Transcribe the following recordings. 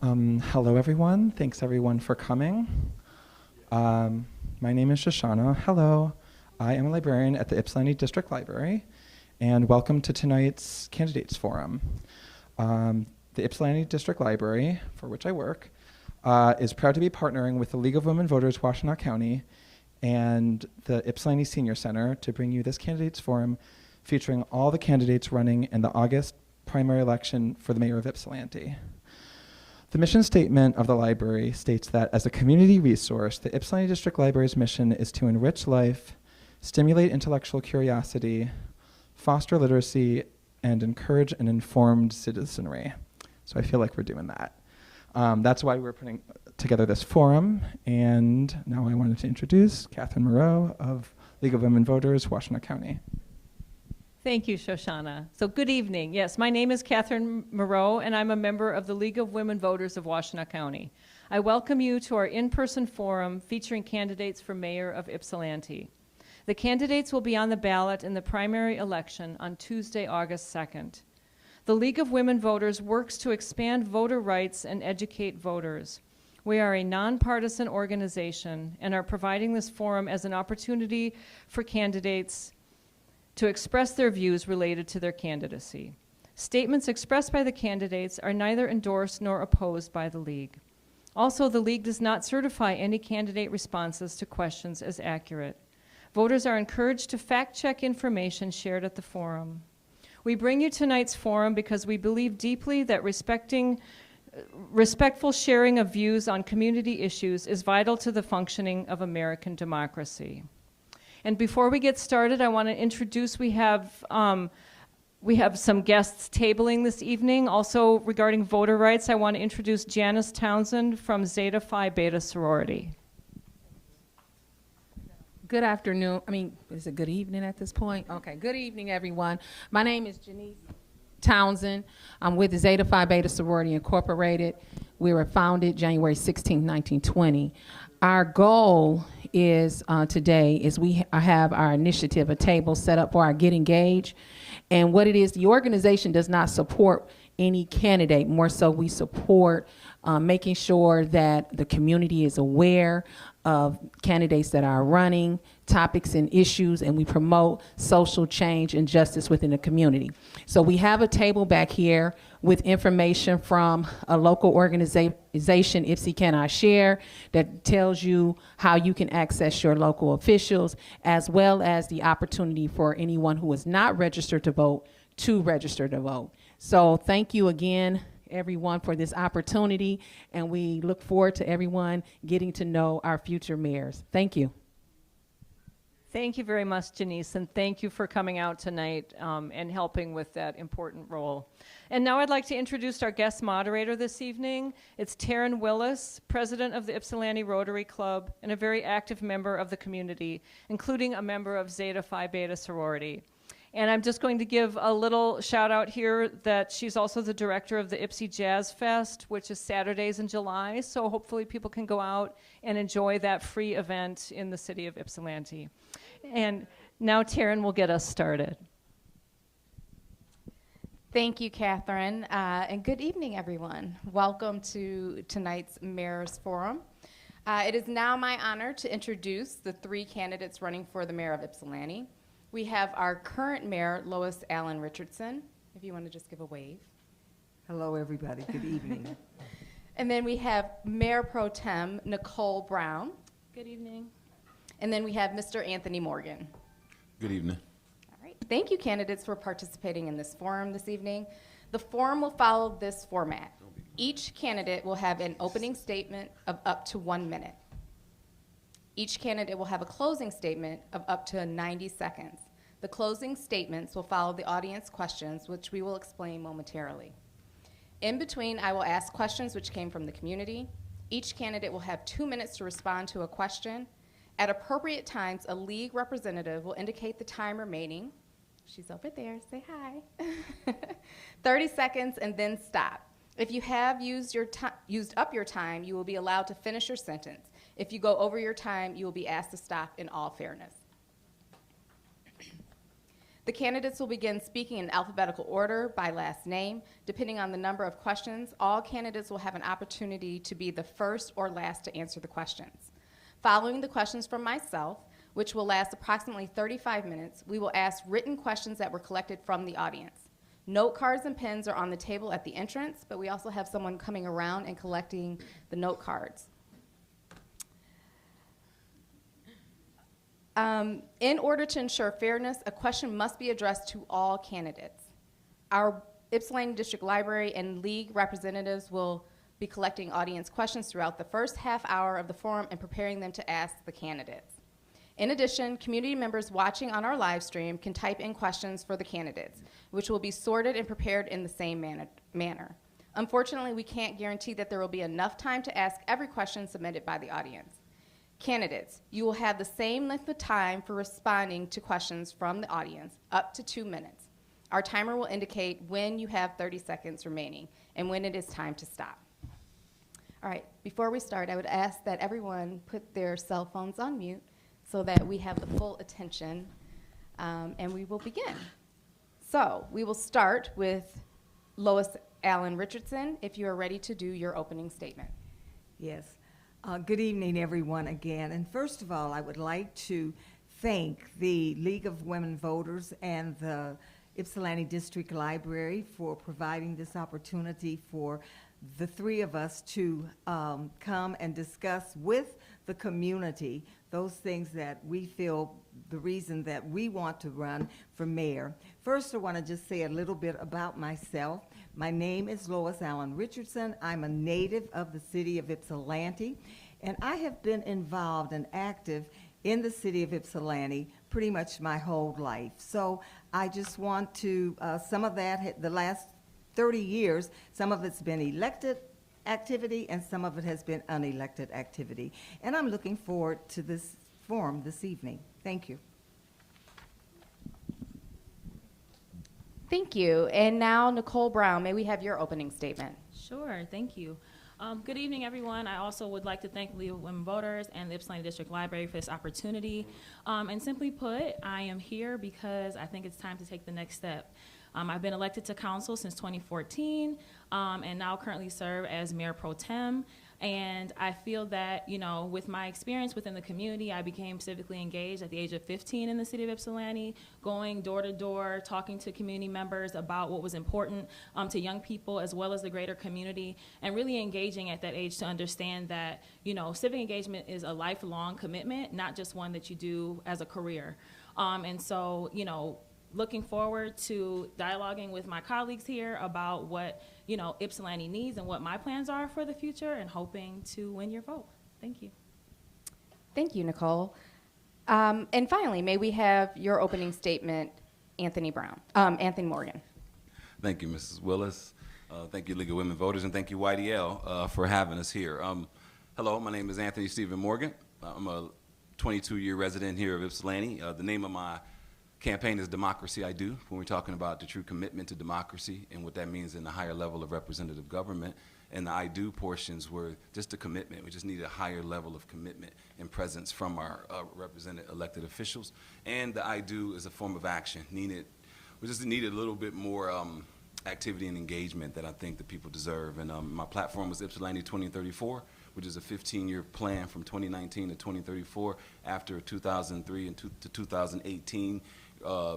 Hello, everyone. Thanks, everyone, for coming. My name is Shoshana. Hello. I am a librarian at the Ypsilanti District Library, and welcome to tonight's Candidates Forum. The Ypsilanti District Library, for which I work, is proud to be partnering with the League of Women Voters, Washtenaw County, and the Ypsilanti Senior Center to bring you this Candidates Forum featuring all the candidates running in the August primary election for the mayor of Ypsilanti. The mission statement of the library states that as a community resource, the Ypsilanti District Library's mission is to enrich life, stimulate intellectual curiosity, foster literacy, and encourage an informed citizenry. So I feel like we're doing that. That's why we're putting together this forum. And now I wanted to introduce Catherine Moreau of League of Women Voters, Washtenaw County. Thank you, Shoshana. So good evening. Yes, my name is Catherine Moreau, and I'm a member of the League of Women Voters of Washtenaw County. I welcome you to our in-person forum featuring candidates for mayor of Ypsilanti. The candidates will be on the ballot in the primary election on Tuesday, August 2nd. The League of Women Voters works to expand voter rights and educate voters. We are a nonpartisan organization and are providing this forum as an opportunity for candidates to express their views related to their candidacy. Statements expressed by the candidates are neither endorsed nor opposed by the League. Also, the League does not certify any candidate responses to questions as accurate. Voters are encouraged to fact-check information shared at the forum. We bring you tonight's forum because we believe deeply that respectful sharing of views on community issues is vital to the functioning of American democracy. And before we get started, I want to introduce, we have some guests tabling this evening. Also regarding voter rights, I want to introduce Janice Townsend from Zeta Phi Beta Sorority. Good afternoon. Is it good evening at this point? Okay, good evening, everyone. My name is Janice Townsend. I'm with the Zeta Phi Beta Sorority Incorporated. We were founded January 16, 1920. Our goal is today is we have our initiative, a table set up for our Get Engaged. And what it is, the organization does not support any candidate. More so, we support making sure that the community is aware of candidates that are running, topics and issues, and we promote social change and justice within the community. So we have a table back here with information from a local organization, Ypsi Can I Share, that tells you how you can access your local officials, as well as the opportunity for anyone who is not registered to vote to register to vote. So thank you again, everyone, for this opportunity, and we look forward to everyone getting to know our future mayors. Thank you. Thank you very much, Janice, and thank you for coming out tonight and helping with that important role. And now I'd like to introduce our guest moderator this evening. It's Taryn Willis, president of the Ypsilanti Rotary Club and a very active member of the community, including a member of Zeta Phi Beta Sorority. And I'm just going to give a little shout out here that she's also the director of the Ypsi Jazz Fest, which is Saturdays in July. So hopefully people can go out and enjoy that free event in the city of Ypsilanti. And now Taryn will get us started. Thank you, Catherine, and good evening, everyone. Welcome to tonight's Mayor's Forum. It is now my honor to introduce the three candidates running for the mayor of Ypsilanti. We have our current mayor, Lois Allen-Richardson, if you want to just give a wave. Hello, everybody. Good evening. And then we have Mayor Pro Tem Nicole Brown. Good evening. And then we have Mr. Anthony Morgan. Good evening. All right. Thank you, candidates, for participating in this forum this evening. The forum will follow this format. Each candidate will have an opening statement of up to 1 minute. Each candidate will have a closing statement of up to 90 seconds. The closing statements will follow the audience questions, which we will explain momentarily. In between, I will ask questions which came from the community. Each candidate will have 2 minutes to respond to a question. At appropriate times, a league representative will indicate the time remaining. She's over there, say hi. 30 seconds and then stop. If you have used up your time, you will be allowed to finish your sentence. If you go over your time, you will be asked to stop in all fairness. The candidates will begin speaking in alphabetical order by last name. Depending on the number of questions, all candidates will have an opportunity to be the first or last to answer the questions. Following the questions from myself, which will last approximately 35 minutes, we will ask written questions that were collected from the audience. Note cards and pens are on the table at the entrance, but we also have someone coming around and collecting the note cards. In order to ensure fairness, a question must be addressed to all candidates. Our Ypsilanti District Library and League representatives will be collecting audience questions throughout the first half hour of the forum and preparing them to ask the candidates. In addition, community members watching on our live stream can type in questions for the candidates, which will be sorted and prepared in the same manner. Unfortunately, we can't guarantee that there will be enough time to ask every question submitted by the audience. Candidates, you will have the same length of time for responding to questions from the audience, up to 2 minutes. Our timer will indicate when you have 30 seconds remaining and when it is time to stop. All right, before we start, I would ask that everyone put their cell phones on mute so that we have the full attention, and we will begin. So we will start with Lois Allen-Richardson, if you are ready to do your opening statement. Yes. Good evening, everyone, again. And first of all, I would like to thank the League of Women Voters and the Ypsilanti District Library for providing this opportunity for the three of us to come and discuss with the community those things that we feel the reason that we want to run for mayor. First, I want to just say a little bit about myself. My name is Lois Allen-Richardson. I'm a native of the city of Ypsilanti, and I have been involved and active in the city of Ypsilanti pretty much my whole life. So I just want to, some of that, the last 30 years, some of it's been elected activity and some of it has been unelected activity. And I'm looking forward to this forum this evening. Thank you. Thank you. And now, Nicole Brown, may we have your opening statement? Sure, thank you. Good evening, everyone. I also would like to thank the League of Women Voters and the Ypsilanti District Library for this opportunity. And simply put, I am here because I think it's time to take the next step. I've been elected to council since 2014 and now currently serve as Mayor Pro Tem. And I feel that, you know, with my experience within the community, I became civically engaged at the age of 15 in the city of Ypsilanti, going door to door, talking to community members about what was important to young people as well as the greater community, and really engaging at that age to understand that, you know, civic engagement is a lifelong commitment, not just one that you do as a career. And so, you know, looking forward to dialoguing with my colleagues here about what, you know, Ypsilanti needs and what my plans are for the future, and hoping to win your vote. Thank you. Thank you, Nicole. And finally, may we have your opening statement, Anthony Morgan. Thank you, Mrs. Willis. Thank you, League of Women Voters, and thank you, YDL, for having us here. Hello, my name is Anthony Stephen Morgan. I'm a 22-year resident here of Ypsilanti. The name of my campaign is Democracy I Do, when we're talking about the true commitment to democracy and what that means in the higher level of representative government. And the I Do portions were just a commitment. We just needed a higher level of commitment and presence from our represented elected officials. And the I Do is a form of action. We just needed a little bit more activity and engagement that I think the people deserve. And my platform was Ypsilanti 2034, which is a 15-year plan from 2019 to 2034 after 2003 and to 2018.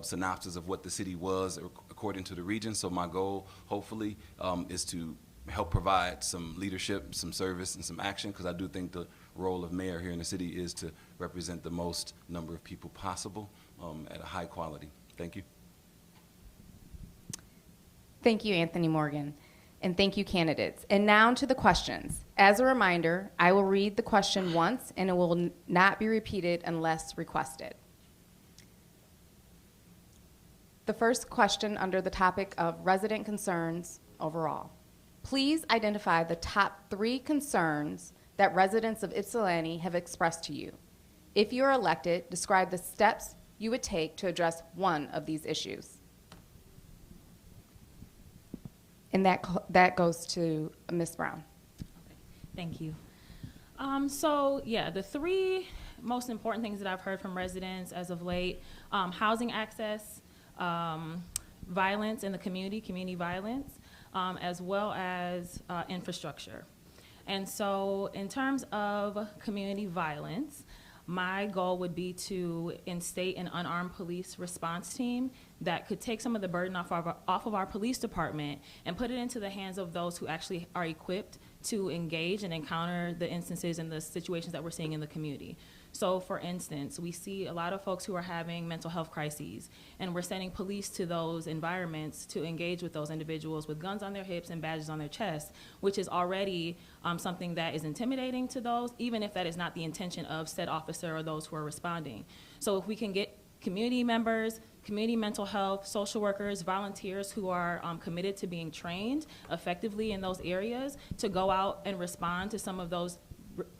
Synopsis of what the city was according to the region. So my goal, hopefully, is to help provide some leadership, some service, and some action, because I do think the role of mayor here in the city is to represent the most number of people possible at a high quality. Thank you. Thank you, Anthony Morgan. And thank you, candidates. And now to the questions. As a reminder, I will read the question once, and it will not be repeated unless requested. The first question under the topic of resident concerns overall. Please identify the top 3 concerns that residents of Ypsilanti have expressed to you. If you are elected, describe the steps you would take to address one of these issues. And that goes to Ms. Brown. Okay. Thank you. So yeah, the 3 most important things that I've heard from residents as of late: housing access, violence in the community violence, as well as infrastructure. And so in terms of community violence, my goal would be to instate an unarmed police response team that could take some of the burden off of our police department and put it into the hands of those who actually are equipped to engage and encounter the instances and the situations that we're seeing in the community. So for instance, we see a lot of folks who are having mental health crises, and we're sending police to those environments to engage with those individuals with guns on their hips and badges on their chests, which is already something that is intimidating to those, even if that is not the intention of said officer or those who are responding. So if we can get community members, community mental health, social workers, volunteers who are committed to being trained effectively in those areas to go out and respond to some of those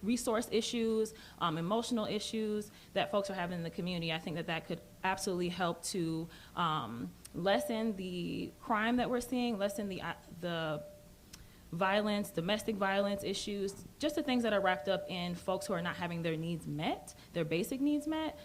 resource issues, emotional issues that folks are having in the community, I think that that could absolutely help to lessen the crime that we're seeing, lessen the violence, domestic violence issues, just the things that are wrapped up in folks who are not having their needs met, their basic needs met,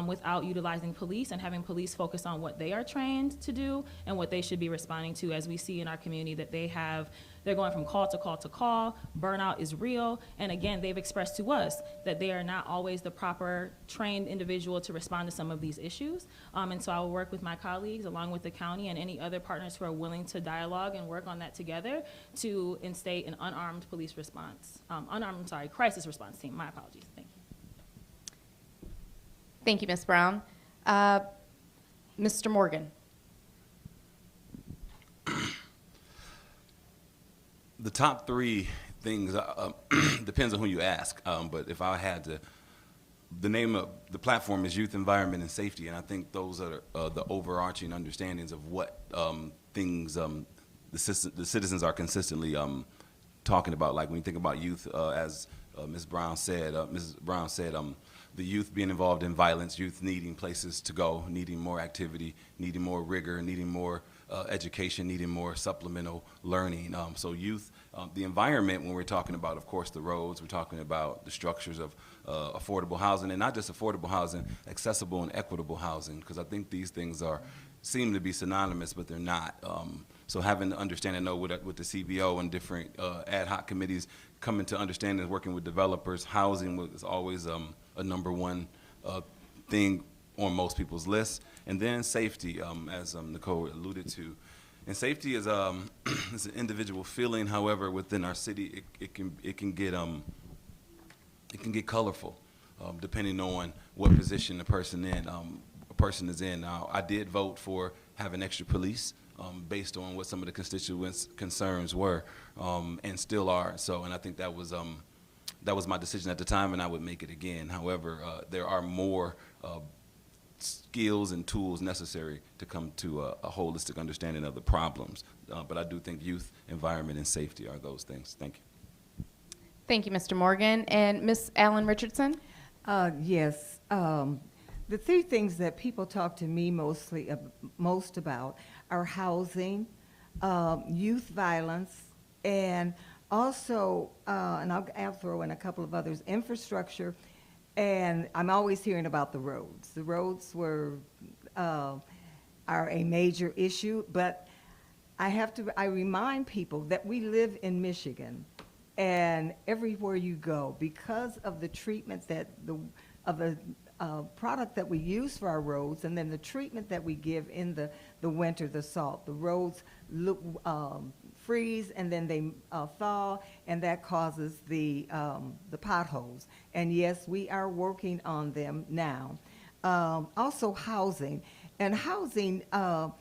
without utilizing police and having police focus on what they are trained to do and what they should be responding to, as we see in our community that they're going from call to call to call. Burnout is real, and again, they've expressed to us that they are not always the proper trained individual to respond to some of these issues. And so I will work with my colleagues along with the county and any other partners who are willing to dialogue and work on that together to instate an unarmed police response, crisis response team. My apologies. Thank you. Thank you, Ms. Brown. Mr. Morgan. The top three things depends on who you ask, but if I had to, the name of the platform is Youth, Environment, and Safety, and I think those are the overarching understandings of what things the citizens are consistently talking about. Like when you think about youth, as Mrs. Brown said, the youth being involved in violence, youth needing places to go, needing more activity, needing more rigor, needing more education, needing more supplemental learning. So youth, the environment, when we're talking about, of course, the roads, we're talking about the structures of affordable housing, and not just affordable housing, accessible and equitable housing, because I think these things seem to be synonymous, but they're not. So having to understand and know with the CBO and different ad hoc committees coming to understand and working with developers, housing is always a number one thing on most people's lists. And then safety, as Nicole alluded to. And safety is it's an individual feeling. However, within our city, it can get colorful, depending on what position a person is in. Now, I did vote for having extra police based on what some of the constituents' concerns were, and still are. So, and I think that was my decision at the time, and I would make it again. However, there are more skills and tools necessary to come to a holistic understanding of the problems. But I do think youth, environment, and safety are those things. Thank you. Thank you, Mr. Morgan. And Ms. Allen-Richardson? Yes. The three things that people talk to me most about are housing, youth violence, and also, and I'll throw in a couple of others, infrastructure. And I'm always hearing about the roads. The roads are a major issue, but I remind people that we live in Michigan, and everywhere you go, because of the treatment of the product that we use for our roads, and then the treatment that we give in the winter, the salt, the roads freeze and then they thaw, and that causes the potholes. And yes, we are working on them now. Also housing. And housing, last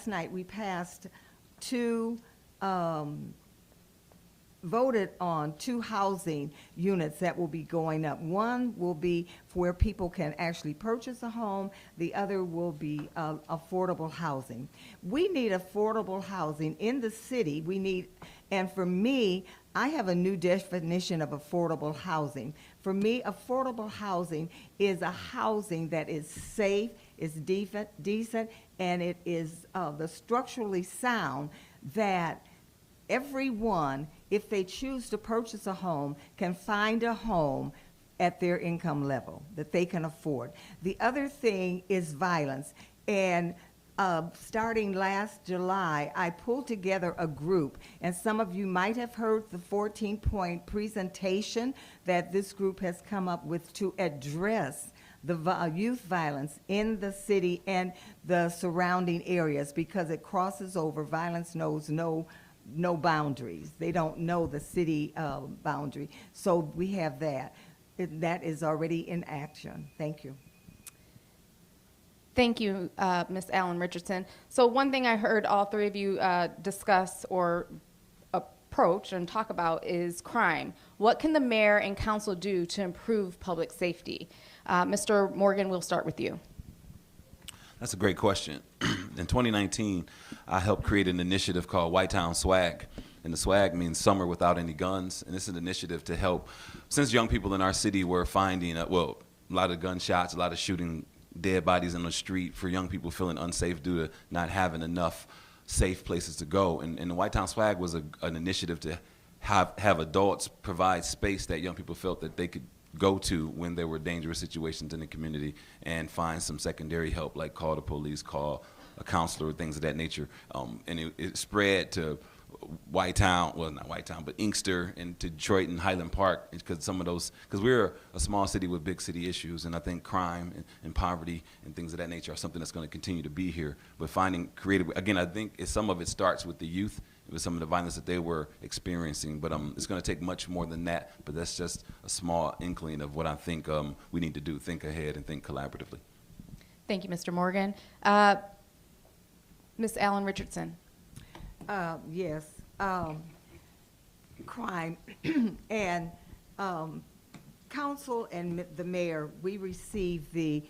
night we passed voted on 2 housing units that will be going up. One will be where people can actually purchase a home. The other will be affordable housing. We need affordable housing in the city. And for me, I have a new definition of affordable housing. For me, affordable housing is a housing that is safe, is decent, and it is the structurally sound that everyone, if they choose to purchase a home, can find a home at their income level that they can afford. The other thing is violence. And starting last July, I pulled together a group, and some of you might have heard the 14-point presentation that this group has come up with to address the youth violence in the city and the surrounding areas, because it crosses over. Violence knows no boundaries. They don't know the city boundary. So we have that. That is already in action. Thank you. Thank you, Ms. Allen-Richardson. So one thing I heard all three of you discuss or approach and talk about is crime. What can the mayor and council do to improve public safety? Mr. Morgan, we'll start with you. That's a great question. In 2019, I helped create an initiative called White Town Swag. And the swag means summer without any guns. And it's an initiative to help, since young people in our city were finding, a lot of gunshots, a lot of shooting, dead bodies in the street, for young people feeling unsafe due to not having enough safe places to go. And the White Town Swag was an initiative to have adults provide space that young people felt that they could go to when there were dangerous situations in the community and find some secondary help, like call the police, call a counselor, things of that nature. And it spread to Whitetown, well, not Whitetown, but Inkster and to Detroit and Highland Park, because some of those, because we're a small city with big city issues, and I think crime and poverty and things of that nature are something that's going to continue to be here. But finding creative, again, I think some of it starts with the youth, with some of the violence that they were experiencing, but it's going to take much more than that. But that's just a small inkling of what I think we need to do: think ahead and think collaboratively. Thank you, Mr. Morgan. Ms. Allen-Richardson. Yes, crime and council and the mayor, we receive the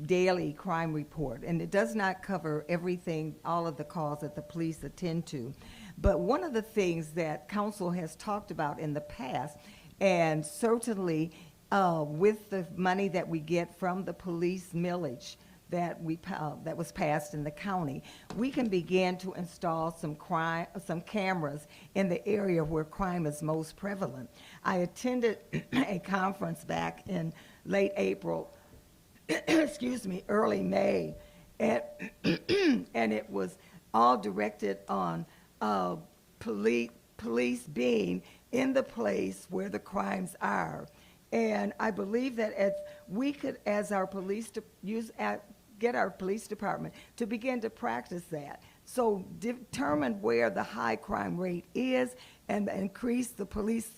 daily crime report, and it does not cover everything, all of the calls that the police attend to. But one of the things that council has talked about in the past, and certainly with the money that we get from the police millage that was passed in the county, we can begin to install some cameras in the area where crime is most prevalent. I attended a conference back in late April, excuse me, early May, and it was all directed on police being in the place where the crimes are. And I believe that as we could, as our police, get our police department to begin to practice that. So determine where the high crime rate is and increase the police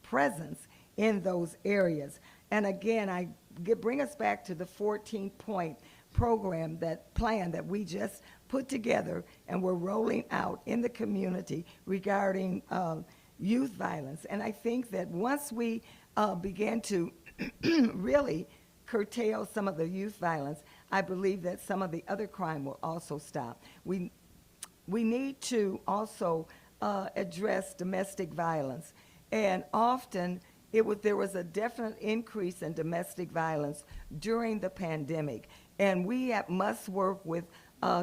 presence in those areas. And again, bring us back to the 14-point program, that plan that we just put together and we're rolling out in the community regarding youth violence. And I think that once we begin to really curtail some of the youth violence, I believe that some of the other crime will also stop. We need to also address domestic violence. And often there was a definite increase in domestic violence during the pandemic. And we must work with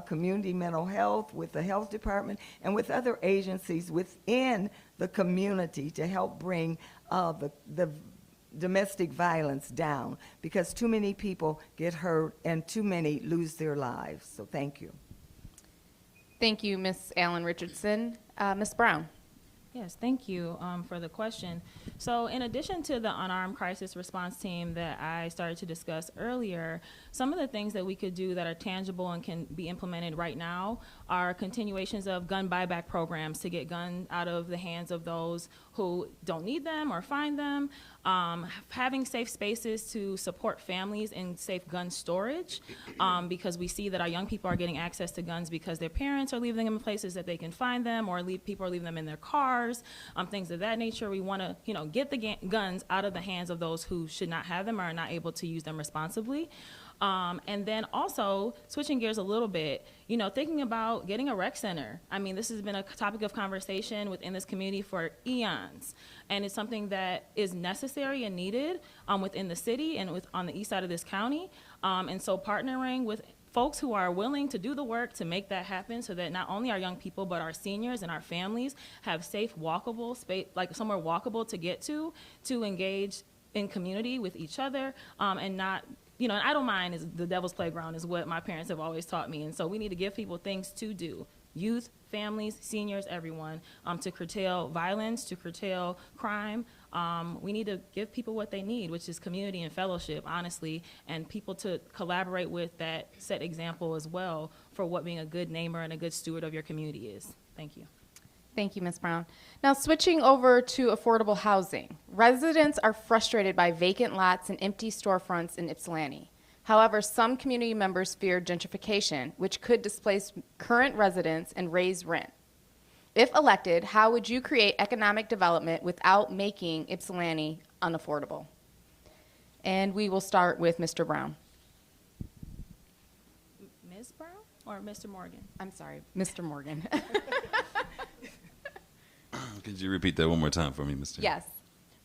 community mental health, with the health department, and with other agencies within the community to help bring the domestic violence down, because too many people get hurt and too many lose their lives. So thank you. Thank you, Ms. Allen-Richardson. Ms. Brown. Yes, thank you for the question. So in addition to the unarmed crisis response team that I started to discuss earlier, some of the things that we could do that are tangible and can be implemented right now are continuations of gun buyback programs to get guns out of the hands of those who don't need them or find them, having safe spaces to support families in safe gun storage, because we see that our young people are getting access to guns because their parents are leaving them in places that they can find them, or people are leaving them in their cars, things of that nature. We want to, get the guns out of the hands of those who should not have them or are not able to use them responsibly. And then also, switching gears a little bit, thinking about getting a rec center. I mean, this has been a topic of conversation within this community for eons, and it's something that is necessary and needed within the city and on the east side of this county. And so partnering with folks who are willing to do the work to make that happen so that not only our young people but our seniors and our families have safe walkable space, like somewhere walkable to get to engage in community with each other, and not, and I don't mind, is the devil's playground is what my parents have always taught me. And so we need to give people things to do, youth, families, seniors, everyone, to curtail violence, to curtail crime. We need to give people what they need, which is community and fellowship, honestly, and people to collaborate with that set example as well for what being a good neighbor and a good steward of your community is. Thank you. Thank you, Ms. Brown. Now, switching over to affordable housing. Residents are frustrated by vacant lots and empty storefronts in Ypsilanti. However, some community members fear gentrification, which could displace current residents and raise rent. If elected, how would you create economic development without making Ypsilanti unaffordable? And we will start with Mr. Brown. Ms. Brown or Mr. Morgan? I'm sorry, Mr. Morgan. Could you repeat that one more time for me, Mr.? Yes.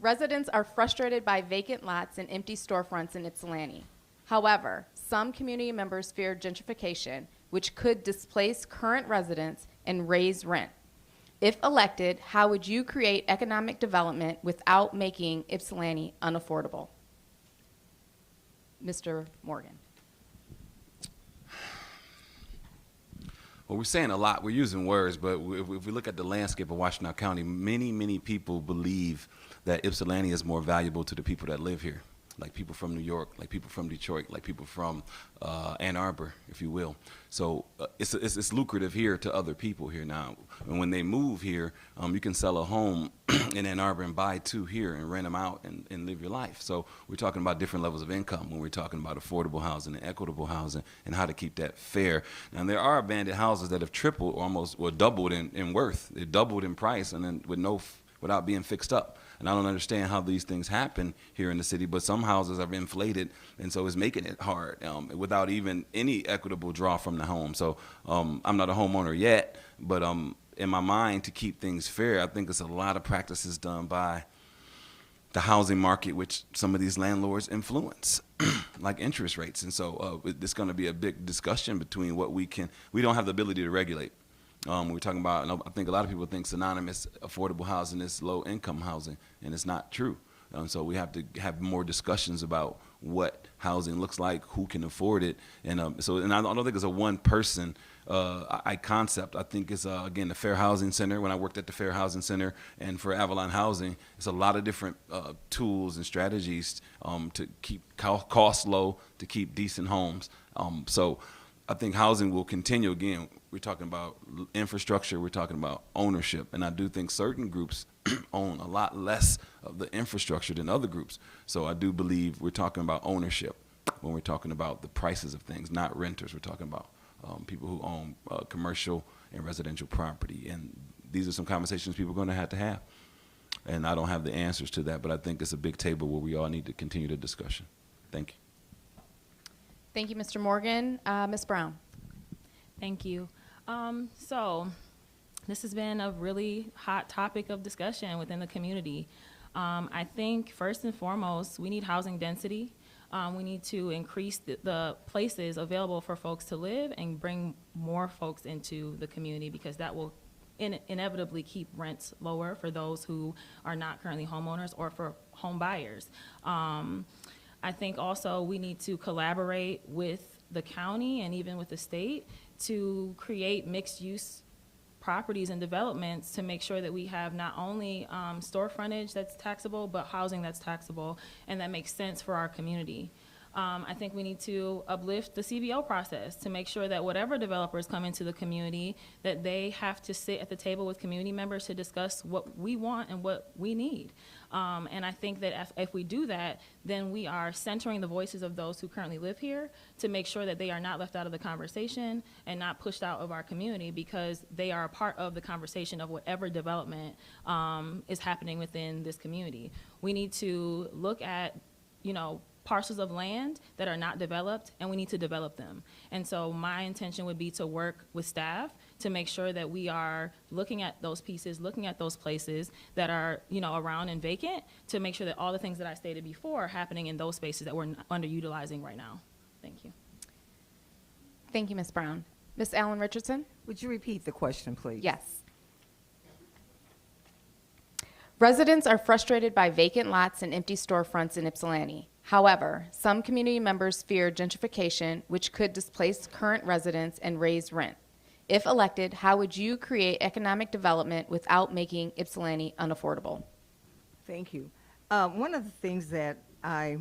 Residents are frustrated by vacant lots and empty storefronts in Ypsilanti. However, some community members fear gentrification, which could displace current residents and raise rent. If elected, how would you create economic development without making Ypsilanti unaffordable? Mr. Morgan. Well, we're saying a lot. We're using words, but if we look at the landscape of Washtenaw County, many people believe that Ypsilanti is more valuable to the people that live here, like people from New York, like people from Detroit, like people from Ann Arbor, if you will. So it's lucrative here to other people here now. And when they move here, you can sell a home in Ann Arbor and buy two here and rent them out and live your life. So we're talking about different levels of income when we're talking about affordable housing and equitable housing and how to keep that fair. Now, there are abandoned houses that have tripled or doubled in worth. They doubled in price and then without being fixed up. And I don't understand how these things happen here in the city, but some houses are inflated, and so it's making it hard without even any equitable draw from the home. So I'm not a homeowner yet, but in my mind, to keep things fair, I think there's a lot of practices done by the housing market, which some of these landlords influence, like interest rates. And so it's going to be a big discussion between what we don't have the ability to regulate. We're talking about, and I think a lot of people think synonymous affordable housing is low-income housing, and it's not true. So we have to have more discussions about what housing looks like, who can afford it, and I don't think it's a one-person concept. I think it's again the Fair Housing Center. When I worked at the Fair Housing Center and for Avalon Housing, it's a lot of different tools and strategies to keep costs low, to keep decent homes. So I think housing will continue. Again, we're talking about infrastructure, we're talking about ownership, and I do think certain groups own a lot less of the infrastructure than other groups. So I do believe we're talking about ownership when we're talking about the prices of things, not renters. We're talking about people who own commercial and residential property, and these are some conversations people are going to have. And I don't have the answers to that, but I think it's a big table where we all need to continue the discussion. Thank you. Thank you, Mr. Morgan. Ms. Brown. Thank you. So this has been a really hot topic of discussion within the community. I think first and foremost, we need housing density. We need to increase the places available for folks to live and bring more folks into the community, because that will inevitably keep rents lower for those who are not currently homeowners or for home buyers. I think also we need to collaborate with the county and even with the state to create mixed-use properties and developments to make sure that we have not only store frontage that's taxable, but housing that's taxable and that makes sense for our community. I think we need to uplift the CBO process to make sure that whatever developers come into the community, that they have to sit at the table with community members to discuss what we want and what we need. And I think that if we do that, then we are centering the voices of those who currently live here to make sure that they are not left out of the conversation and not pushed out of our community, because they are a part of the conversation of whatever development is happening within this community. We need to look at, parcels of land that are not developed, and we need to develop them. And so my intention would be to work with staff to make sure that we are looking at those pieces, looking at those places that are, around and vacant, to make sure that all the things that I stated before are happening in those spaces that we're underutilizing right now. Thank you. Thank you, Ms. Brown. Ms. Allen-Richardson? Would you repeat the question, please? Yes. Residents are frustrated by vacant lots and empty storefronts in Ypsilanti. However, some community members fear gentrification, which could displace current residents and raise rent. If elected, how would you create economic development without making Ypsilanti unaffordable? Thank you. One of the things that I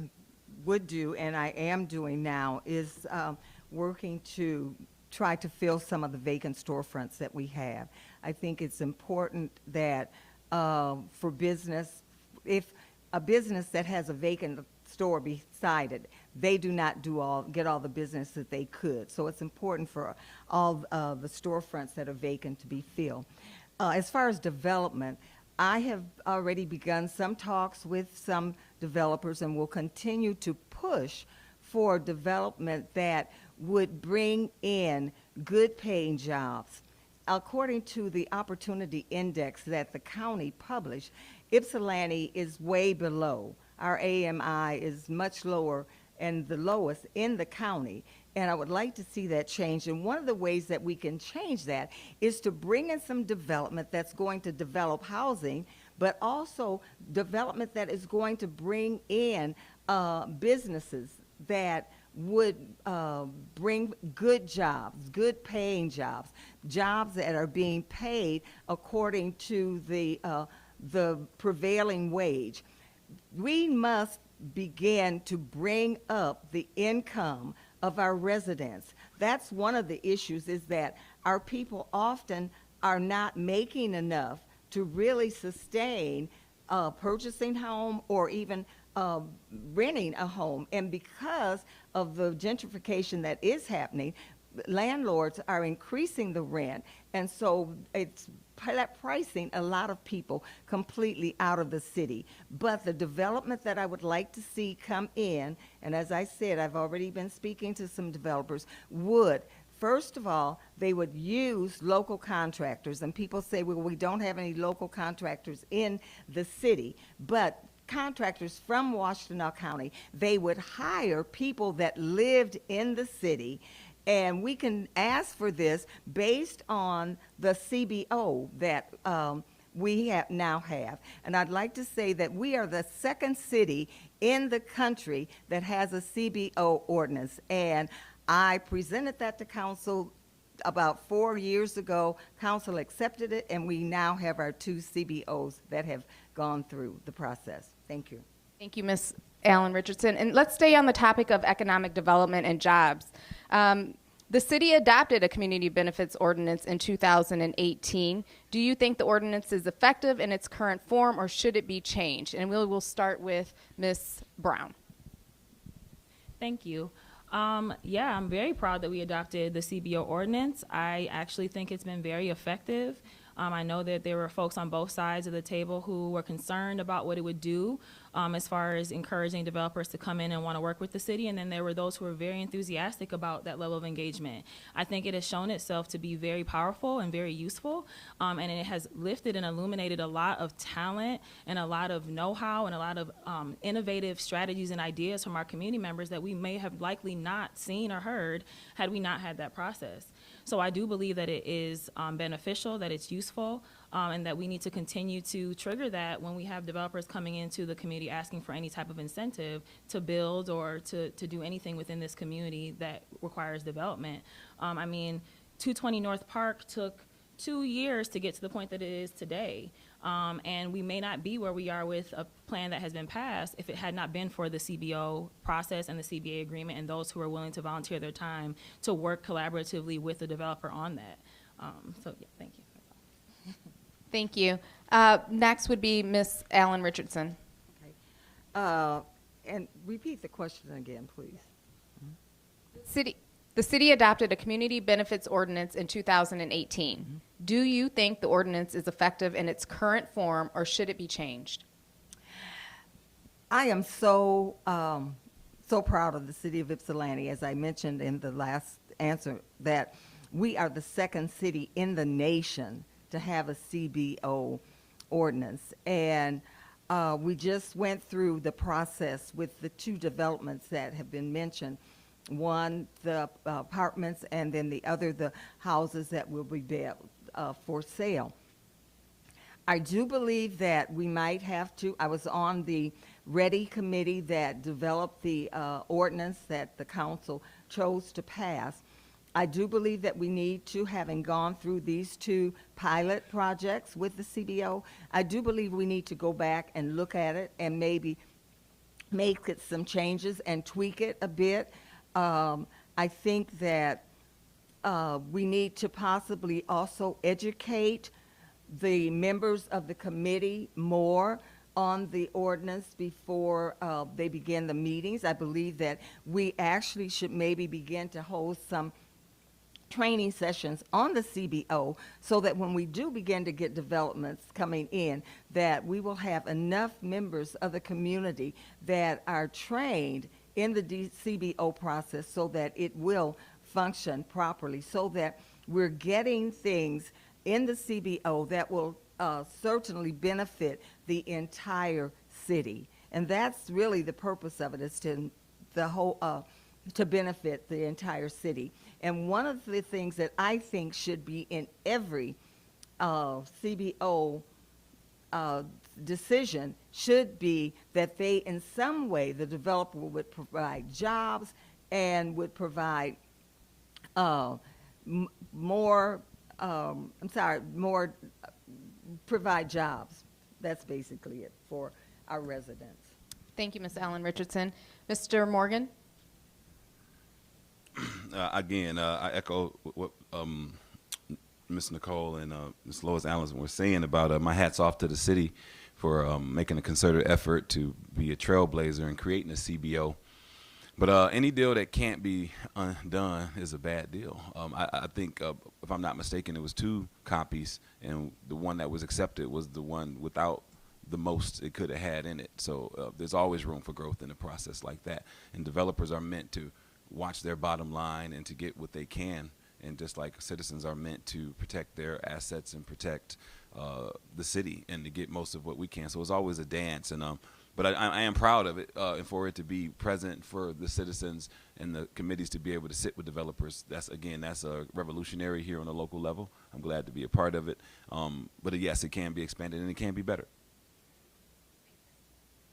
would do, and I am doing now, is working to try to fill some of the vacant storefronts that we have. I think it's important that for business, if a business that has a vacant store beside it, they do not get all the business that they could. So it's important for all the storefronts that are vacant to be filled. As far as development, I have already begun some talks with some developers and will continue to push for development that would bring in good paying jobs. According to the Opportunity Index that the county published, Ypsilanti is way below. Our AMI is much lower and the lowest in the county. And I would like to see that change. And one of the ways that we can change that is to bring in some development that's going to develop housing, but also development that is going to bring in businesses that would bring good jobs, good paying jobs, jobs that are being paid according to the prevailing wage. We must begin to bring up the income of our residents. That's one of the issues, is that our people often are not making enough to really sustain purchasing home or even renting a home. And because of the gentrification that is happening, landlords are increasing the rent, and so it's pricing a lot of people completely out of the city. But the development that I would like to see come in, and as I said, I've already been speaking to some developers, first of all, they would use local contractors. And people say, well, we don't have any local contractors in the city, but contractors from Washtenaw County, they would hire people that lived in the city. And we can ask for this based on the CBO that we now have. And I'd like to say that we are the second city in the country that has a CBO ordinance. And I presented that to council about 4 years ago. Council accepted it, and we now have our 2 CBOs that have gone through the process. Thank you. Thank you, Ms. Allen-Richardson. And let's stay on the topic of economic development and jobs. The city adopted a community benefits ordinance in 2018. Do you think the ordinance is effective in its current form, or should it be changed? And we'll start with Ms. Brown. Thank you. Yeah, I'm very proud that we adopted the CBO ordinance. I actually think it's been very effective. I know that there were folks on both sides of the table who were concerned about what it would do as far as encouraging developers to come in and want to work with the city, and then there were those who were very enthusiastic about that level of engagement. I think it has shown itself to be very powerful and very useful, and it has lifted and illuminated a lot of talent and a lot of know-how and a lot of innovative strategies and ideas from our community members that we may have likely not seen or heard had we not had that process. So I do believe that it is beneficial, that it's useful, and that we need to continue to trigger that when we have developers coming into the community asking for any type of incentive to build or to do anything within this community that requires development. I mean, 220 North Park took 2 years to get to the point that it is today. And we may not be where we are with a plan that has been passed if it had not been for the CBO process and the CBA agreement and those who are willing to volunteer their time to work collaboratively with the developer on that. So, yeah, thank you. Thank you. Next would be Ms. Allen-Richardson. Okay. And repeat the question again, please. The city adopted a community benefits ordinance in 2018. Mm-hmm. Do you think the ordinance is effective in its current form, or should it be changed? I am so proud of the city of Ypsilanti, as I mentioned in the last answer, that we are the second city in the nation to have a CBO ordinance. And we just went through the process with the 2 developments that have been mentioned. one, the apartments, and then the other, the houses that will be built for sale. I do believe that we might have to, I was on the READY committee that developed the ordinance that the council chose to pass. I do believe that we need to, having gone through these two pilot projects with the CBO, I do believe we need to go back and look at it and maybe make it some changes and tweak it a bit. I think that we need to possibly also educate the members of the committee more on the ordinance before they begin the meetings. I believe that we actually should maybe begin to hold some training sessions on the CBO so that when we do begin to get developments coming in, that we will have enough members of the community that are trained in the CBO process so that it will function properly, so that we're getting things in the CBO that will certainly benefit the entire city. And that's really the purpose of it, is to the whole to benefit the entire city. And one of the things that I think should be in every CBO decision should be that they, in some way, the developer would provide jobs and would provide provide jobs. That's basically it for our residents. Thank you, Ms. Allen-Richardson. Mr. Morgan? Again, I echo what Ms. Nicole and Ms. Lois Allen were saying about my hats off to the city for making a concerted effort to be a trailblazer and creating a CBO. But any deal that can't be undone is a bad deal. I think, if I'm not mistaken, it was 2 copies, and the one that was accepted was the one without the most it could have had in it. So there's always room for growth in a process like that. And developers are meant to watch their bottom line and to get what they can. And just like citizens are meant to protect their assets and protect the city and to get most of what we can. So it's always a dance. And but I am proud of it, and for it to be present for the citizens and the committees to be able to sit with developers. That's a revolutionary here on a local level. I'm glad to be a part of it. But yes, it can be expanded and it can be better.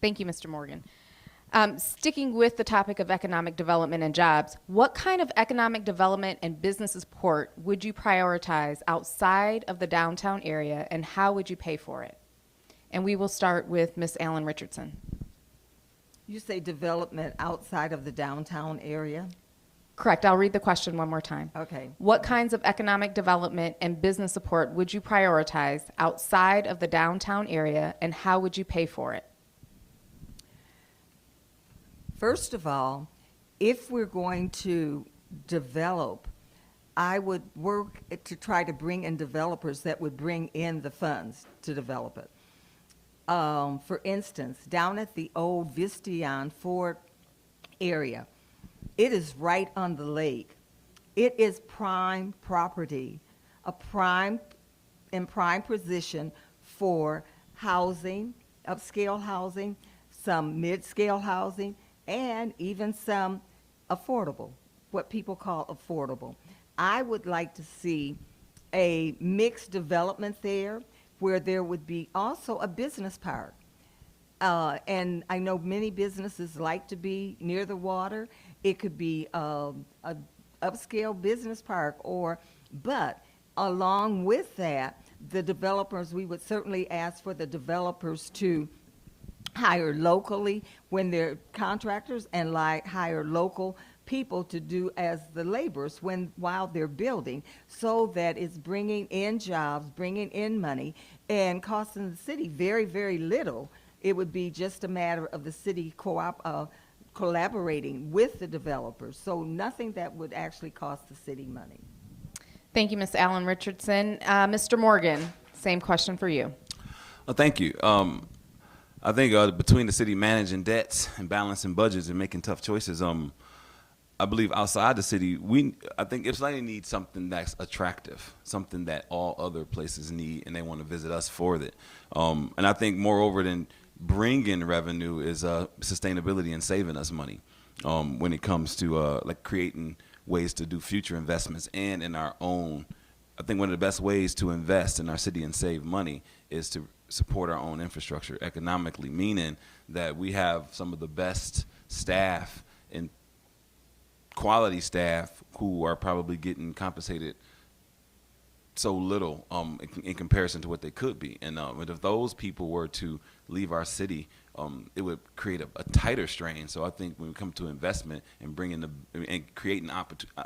Thank you, Mr. Morgan. Sticking with the topic of economic development and jobs, what kind of economic development and business support would you prioritize outside of the downtown area, and how would you pay for it? And we will start with Ms. Allen-Richardson. You say development outside of the downtown area? Correct. I'll read the question one more time. Okay. What kinds of economic development and business support would you prioritize outside of the downtown area, and how would you pay for it? First of all, if we're going to develop, I would work to try to bring in developers that would bring in the funds to develop it. For instance, down at the old Vistion Fort area, it is right on the lake. It is prime property, in prime position for housing, upscale housing, some mid-scale housing, and even some affordable, what people call affordable. I would like to see a mixed development there where there would be also a business park. And I know many businesses like to be near the water. It could be an upscale business park, but along with that, the developers, we would certainly ask for the developers to hire locally when they're contractors, and hire local people to do as the laborers while they're building, so that it's bringing in jobs, bringing in money, and costing the city very, very little. It would be just a matter of the city collaborating with the developers, so nothing that would actually cost the city money. Thank you, Ms. Allen-Richardson. Mr. Morgan, same question for you. Thank you. I think between the city managing debts and balancing budgets and making tough choices, I believe outside the city, I think Ypsilanti needs something that's attractive, something that all other places need, and they want to visit us for it. And I think moreover than bringing revenue is sustainability and saving us money. when it comes to like creating ways to do future investments and in our own. I think one of the best ways to invest in our city and save money is to support our own infrastructure economically, meaning that we have some of the best staff and quality staff who are probably getting compensated so little in comparison to what they could be. And if those people were to leave our city, it would create a tighter strain. So I think when we come to investment and creating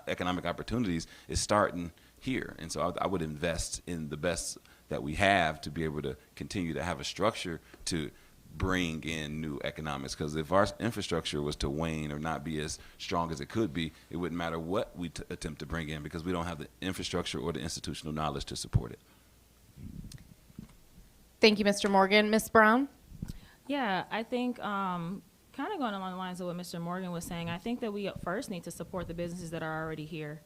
economic opportunities, it's starting here. And so I would invest in the best that we have to be able to continue to have a structure to bring in new economics. Because if our infrastructure was to wane or not be as strong as it could be, it wouldn't matter what we attempt to bring in, because we don't have the infrastructure or the institutional knowledge to support it. Thank you, Mr. Morgan. Ms. Brown? Yeah, I think kind of going along the lines of what Mr. Morgan was saying, I think that we first need to support the businesses that are already here.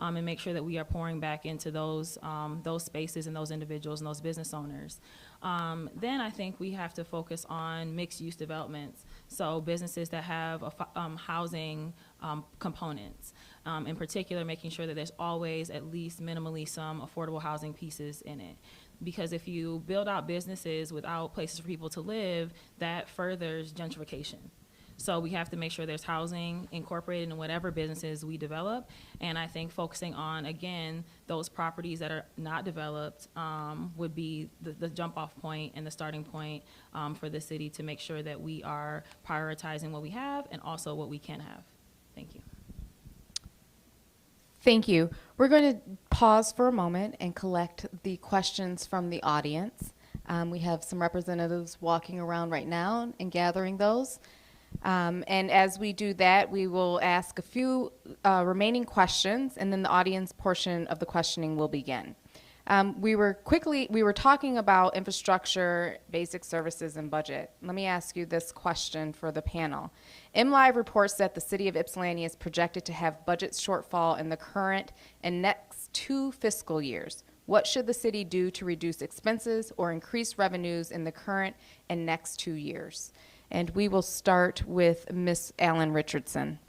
And make sure that we are pouring back into those spaces and those individuals and those business owners. Then I think we have to focus on mixed-use developments, so businesses that have housing components. In particular, making sure that there's always at least minimally some affordable housing pieces in it. Because if you build out businesses without places for people to live, that furthers gentrification. So we have to make sure there's housing incorporated in whatever businesses we develop. And I think focusing on, again, those properties that are not developed would be the jump-off point and the starting point for the city to make sure that we are prioritizing what we have and also what we can have. Thank you. Thank you. We're going to pause for a moment and collect the questions from the audience. We have some representatives walking around right now and gathering those. And as we do that, we will ask a few remaining questions, and then the audience portion of the questioning will begin. We were talking about infrastructure, basic services, and budget. Let me ask you this question for the panel. MLive reports that the city of Ypsilanti is projected to have budget shortfall in the current and next 2 fiscal years. What should the city do to reduce expenses or increase revenues in the current and next 2 years? And we will start with Ms. Allen-Richardson.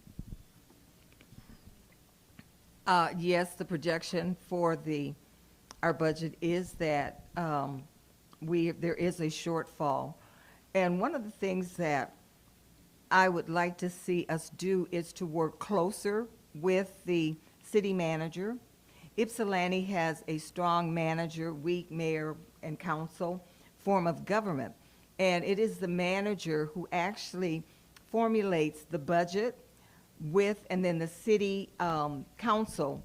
Yes, the projection for our budget is that there is a shortfall. And one of the things that I would like to see us do is to work closer with the city manager. Ypsilanti has a strong manager, weak mayor, and council form of government. And it is the manager who actually formulates the budget and then the city council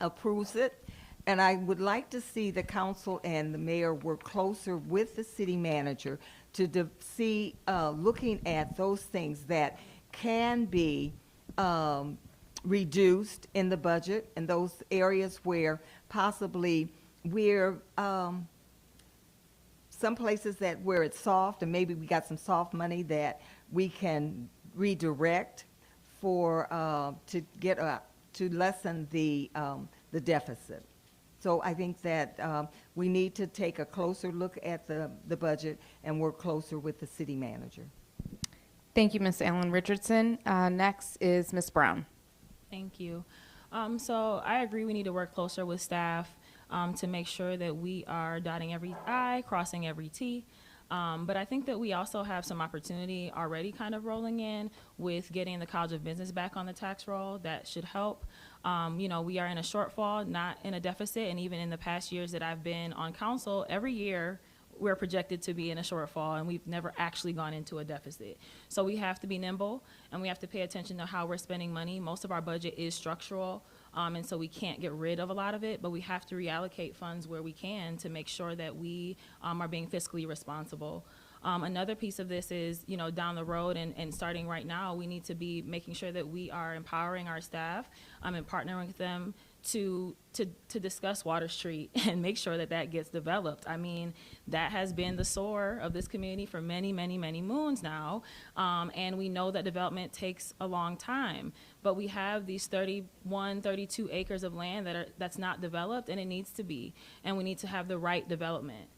approves it. And I would like to see the council and the mayor work closer with the city manager to see, looking at those things that can be reduced in the budget, and those areas where possibly we're some places where it's soft, and maybe we got some soft money that we can redirect to lessen the deficit. So I think that we need to take a closer look at the budget and work closer with the city manager. Thank you, Ms. Allen-Richardson. Next is Ms. Brown. Thank you. So I agree we need to work closer with staff to make sure that we are dotting every I, crossing every T. But I think that we also have some opportunity already kind of rolling in with getting the College of Business back on the tax roll. That should help. We are in a shortfall, not in a deficit, and even in the past years that I've been on council, every year we're projected to be in a shortfall, and we've never actually gone into a deficit. So we have to be nimble, and we have to pay attention to how we're spending money. Most of our budget is structural, and so we can't get rid of a lot of it, but we have to reallocate funds where we can to make sure that we are being fiscally responsible. Another piece of this is, down the road and starting right now, we need to be making sure that we are empowering our staff and partnering with them to discuss Water Street and make sure that gets developed. I mean, that has been the sore of this community for many, many, many moons now, and we know that development takes a long time. But we have these 32 acres of land that's not developed, and it needs to be, and we need to have the right development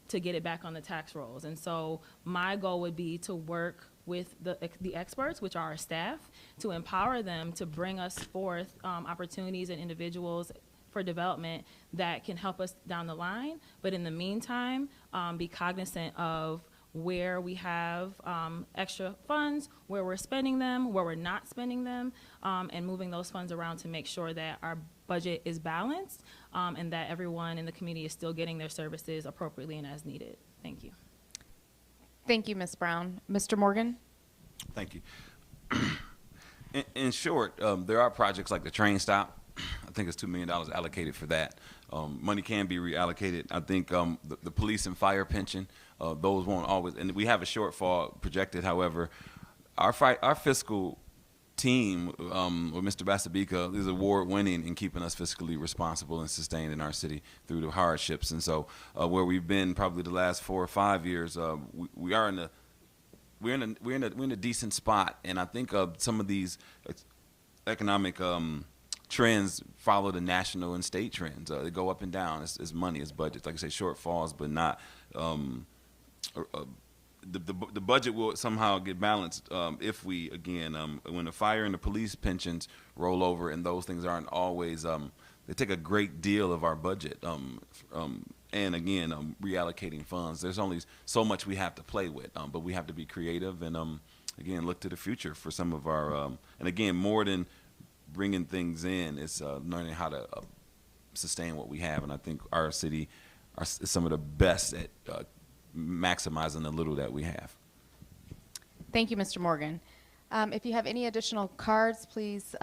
to get it back on the tax rolls. And so my goal would be to work with the experts, which are our staff, to empower them to bring us forth opportunities and individuals for development that can help us down the line. But in the meantime, be cognizant of where we have extra funds, where we're spending them, where we're not spending them, and moving those funds around to make sure that our budget is balanced and that everyone in the community is still getting their services appropriately and as needed. Thank you. Thank you, Ms. Brown. Mr. Morgan? Thank you. In short, there are projects like the train stop. I think it's $2 million allocated for that. Money can be reallocated. I think the police and fire pension, those won't always, and we have a shortfall projected. However, our fiscal team with Mr. Basabika is award-winning in keeping us fiscally responsible and sustained in our city through the hardships. And so, where we've been probably the last 4 or 5 years, we're in a decent spot. And I think some of these economic trends follow the national and state trends. They go up and down. It's money, it's budgets. Like I say, shortfalls, but not. The budget will somehow get balanced if we, again, when the fire and the police pensions roll over, and those things aren't always, they take a great deal of our budget. And again, reallocating funds. There's only so much we have to play with, but we have to be creative and, again, look to the future for some of our, and again, more than bringing things in, it's learning how to sustain what we have. And I think our city is some of the best at maximizing the little that we have. Thank you, Mr. Morgan. If you have any additional cards, please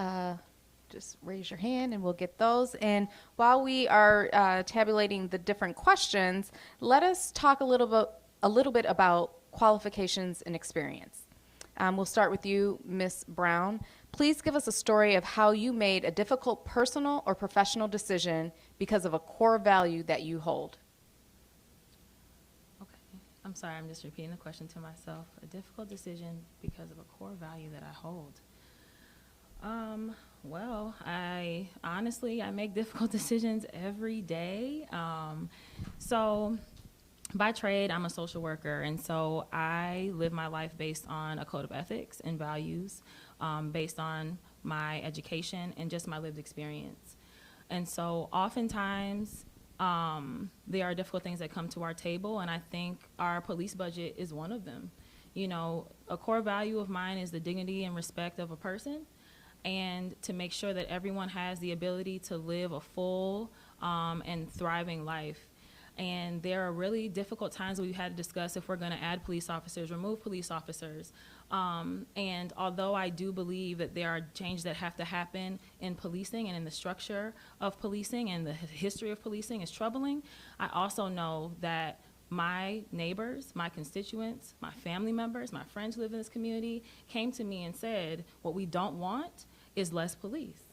just raise your hand and we'll get those. And while we are tabulating the different questions, let us talk a little bit about qualifications and experience. We'll start with you, Ms. Brown. Please give us a story of how you made a difficult personal or professional decision because of a core value that you hold. I'm sorry, I'm just repeating the question to myself. A difficult decision because of a core value that I hold. Well, I make difficult decisions every day. So by trade, I'm a social worker, and so I live my life based on a code of ethics and values, based on my education and just my lived experience. And so oftentimes, there are difficult things that come to our table, and I think our police budget is one of them. You know, a core value of mine is the dignity and respect of a person, and to make sure that everyone has the ability to live a full and thriving life. And there are really difficult times we've had to discuss if we're going to add police officers, remove police officers. And although I do believe that there are changes that have to happen in policing and in the structure of policing and the history of policing is troubling, I also know that my neighbors, my constituents, my family members, my friends who live in this community came to me and said, what we don't want is less police,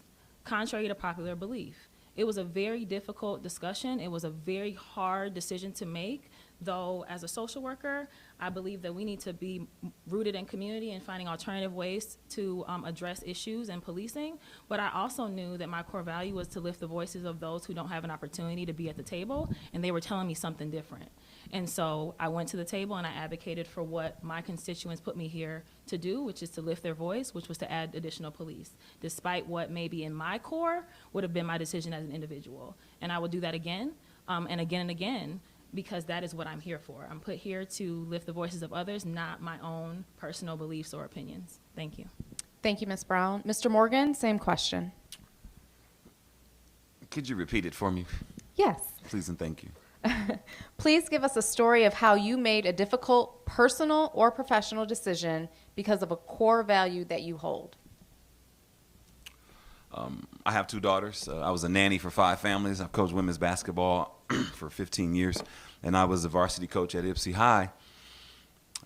contrary to popular belief. It was a very difficult discussion. It was a very hard decision to make, though as a social worker, I believe that we need to be rooted in community and finding alternative ways to address issues in policing. But I also knew that my core value was to lift the voices of those who don't have an opportunity to be at the table, and they were telling me something different. And so I went to the table and I advocated for what my constituents put me here to do, which is to lift their voice, which was to add additional police, despite what maybe in my core would have been my decision as an individual. And I will do that again and again and again, because that is what I'm here for. I'm put here to lift the voices of others, not my own personal beliefs or opinions. Thank you. Thank you, Ms. Brown. Mr. Morgan, same question. Could you repeat it for me? Yes. Please and thank you. Please give us a story of how you made a difficult personal or professional decision because of a core value that you hold. I have 2 daughters. I was a nanny for 5 families. I've coached women's basketball for 15 years, and I was the varsity coach at Ypsi High.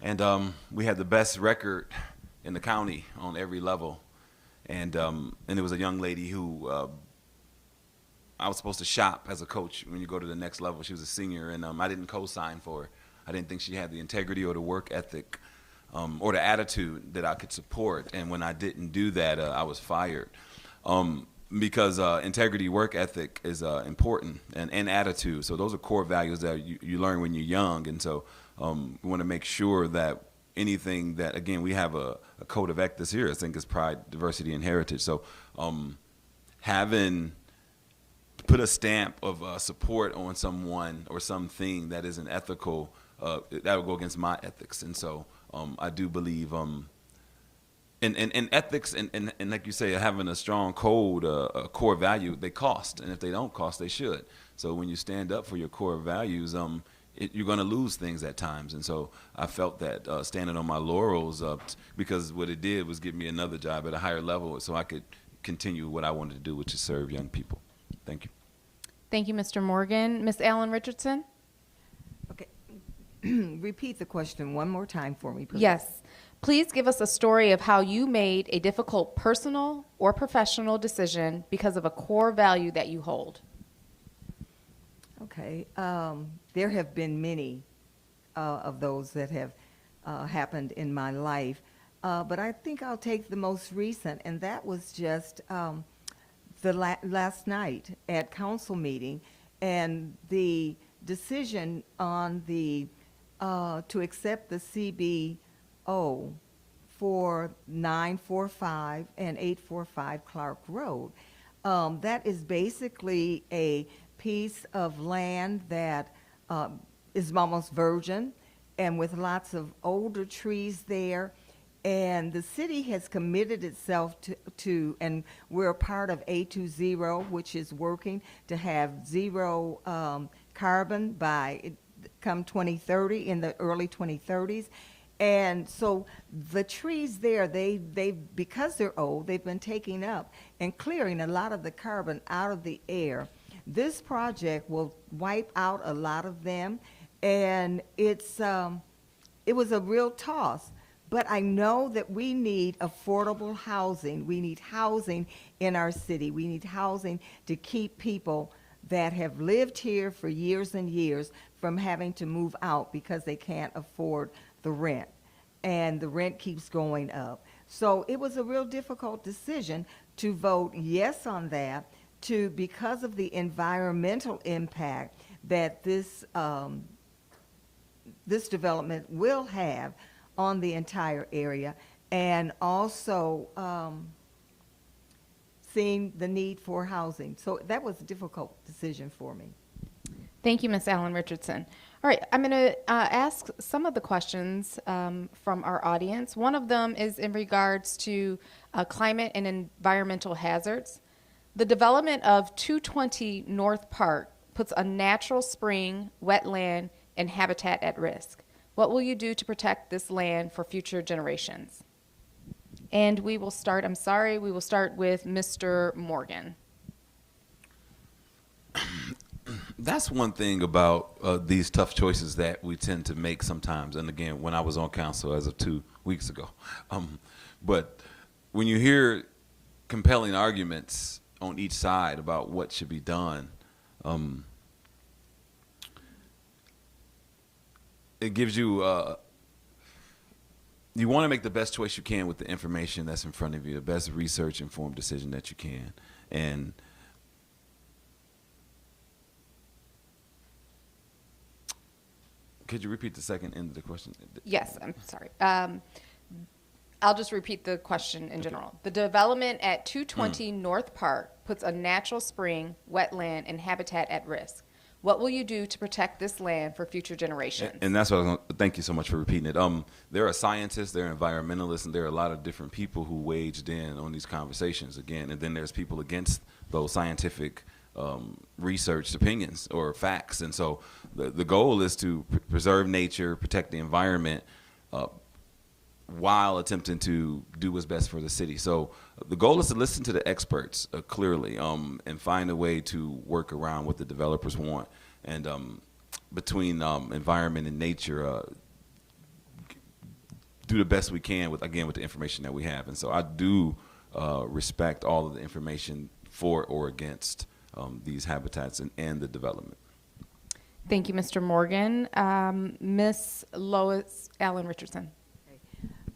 And we had the best record in the county on every level. And there was a young lady who I was supposed to shop as a coach when you go to the next level. She was a senior, and I didn't co-sign for her. I didn't think she had the integrity or the work ethic or the attitude that I could support. And when I didn't do that, I was fired. Because integrity, work ethic is important, and attitude. So those are core values that you learn when you're young. And so we want to make sure that anything that, again, we have a code of ethics here. I think is pride, diversity, and heritage. So having put a stamp of support on someone or something that isn't ethical, that would go against my ethics. And so I do believe in ethics and like you say, having a strong code, a core value, they cost. And if they don't cost, they should. So when you stand up for your core values, you're going to lose things at times. And so I felt that standing on my laurels, because what it did was give me another job at a higher level so I could continue what I wanted to do, which is serve young people. Thank you. Thank you, Mr. Morgan. Ms. Allen-Richardson? Okay. Repeat the question one more time for me, please. Yes. Please give us a story of how you made a difficult personal or professional decision because of a core value that you hold. Okay. There have been many of those that have happened in my life, but I think I'll take the most recent, and that was just last night at council meeting, and the decision on the to accept the CBO for 945 and 845 Clark Road. That is basically a piece of land that is almost virgin and with lots of older trees there. And the city has committed itself to and we're a part of A20, which is working to have zero carbon by come 2030, in the early 2030s. And so the trees there, they because they're old, they've been taking up and clearing a lot of the carbon out of the air. This project will wipe out a lot of them, and it was a real toss. But I know that we need affordable housing. We need housing in our city. We need housing to keep people that have lived here for years and years from having to move out because they can't afford the rent. And the rent keeps going up. So it was a real difficult decision to vote yes on that, because of the environmental impact that this development will have on the entire area, and also seeing the need for housing. So that was a difficult decision for me. Thank you, Ms. Allen-Richardson. All right, I'm going to ask some of the questions from our audience. One of them is in regards to climate and environmental hazards. The development of 220 North Park puts a natural spring, wetland, and habitat at risk. What will you do to protect this land for future generations? And we will start with Mr. Morgan. That's one thing about these tough choices that we tend to make sometimes. And again, when I was on council as of 2 weeks ago. But when you hear compelling arguments on each side about what should be done, it gives you, you want to make the best choice you can with the information that's in front of you, the best research-informed decision that you can. And could you repeat the second end of the question? Yes, I'm sorry. I'll just repeat the question in general. The development at 220 North Park puts a natural spring, wetland, and habitat at risk. What will you do to protect this land for future generations? And that's what I was gonna, thank you so much for repeating it. There are scientists, there are environmentalists, and there are a lot of different people who waged in on these conversations again. And then there's people against those scientific researched opinions or facts. And so the goal is to preserve nature, protect the environment, while attempting to do what's best for the city. So the goal is to listen to the experts clearly, and find a way to work around what the developers want. And between environment and nature, do the best we can with the information that we have. And so I do respect all of the information for or against these habitats and the development. Thank you, Mr. Morgan. Ms. Lois Allen-Richardson.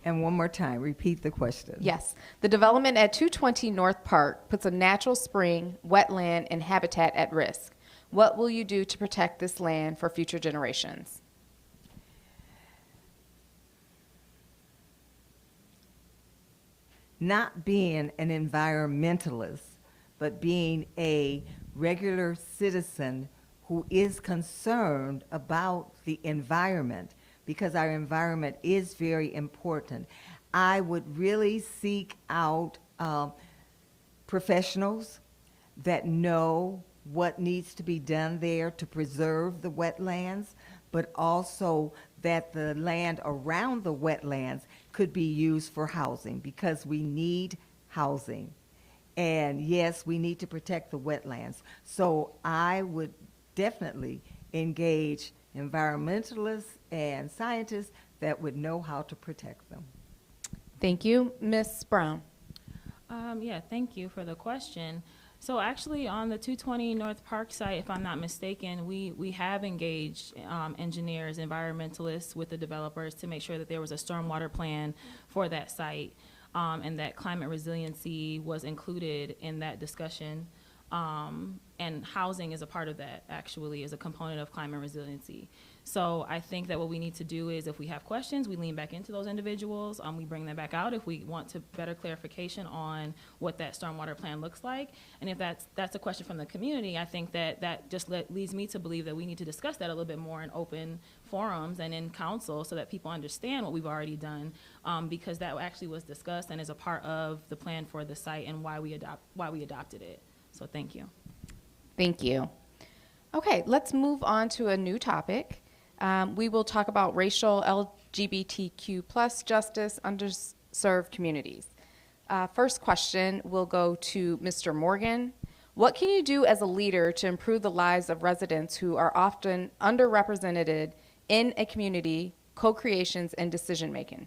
And one more time, repeat the question. Yes. The development at 220 North Park puts a natural spring, wetland, and habitat at risk. What will you do to protect this land for future generations? not being an environmentalist, but being a regular citizen who is concerned about the environment, because our environment is very important. I would really seek out professionals that know what needs to be done there to preserve the wetlands, but also that the land around the wetlands could be used for housing, because we need housing. And yes, we need to protect the wetlands. So I would definitely engage environmentalists and scientists that would know how to protect them. Thank you. Ms. Brown. Yeah, thank you for the question. So actually on the 220 North Park site, if I'm not mistaken, we have engaged engineers, environmentalists with the developers to make sure that there was a stormwater plan for that site, and that climate resiliency was included in that discussion. And housing is a part of that, actually, is a component of climate resiliency. So I think that what we need to do is, if we have questions, we lean back into those individuals, we bring them back out if we want to better clarification on what that stormwater plan looks like. And if that's a question from the community, I think that just leads me to believe that we need to discuss that a little bit more in open forums and in council, so that people understand what we've already done, because that actually was discussed and is a part of the plan for the site and why we adopted it. So thank you. Thank you. Okay, let's move on to a new topic. We will talk about racial LGBTQ+ justice, underserved communities. First question will go to Mr. Morgan. What can you do as a leader to improve the lives of residents who are often underrepresented in a community, co-creations, and decision-making?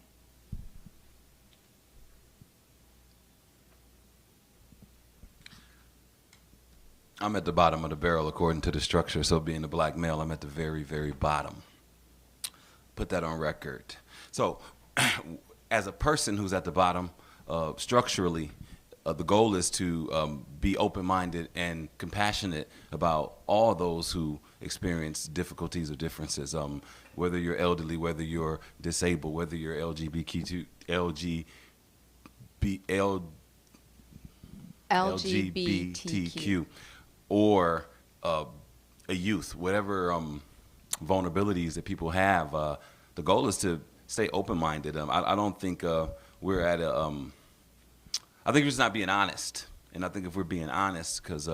I'm at the bottom of the barrel according to the structure, so being a black male, I'm at the very, very bottom. Put that on record. So as a person who's at the bottom, structurally, the goal is to be open-minded and compassionate about all those who experience difficulties or differences, whether you're elderly, whether you're disabled, whether you're LGBTQ, or a youth, whatever vulnerabilities that people have. The goal is to stay open-minded. I don't think we're at a, I think we're just not being honest. And I think if we're being honest, because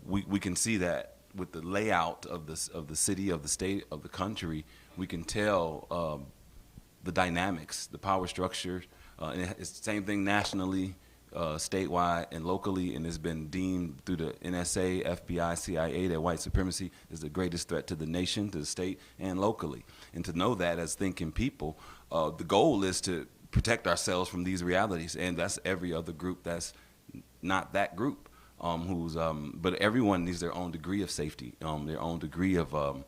we can see that with the layout of the city, of the state, of the country, we can tell the dynamics, the power structure. And it's the same thing nationally, statewide and locally, and it's been deemed through the NSA, FBI, CIA that white supremacy is the greatest threat to the nation, to the state, and locally. And to know that as thinking people, the goal is to protect ourselves from these realities, and that's every other group that's not that group, but everyone needs their own degree of safety, their own degree of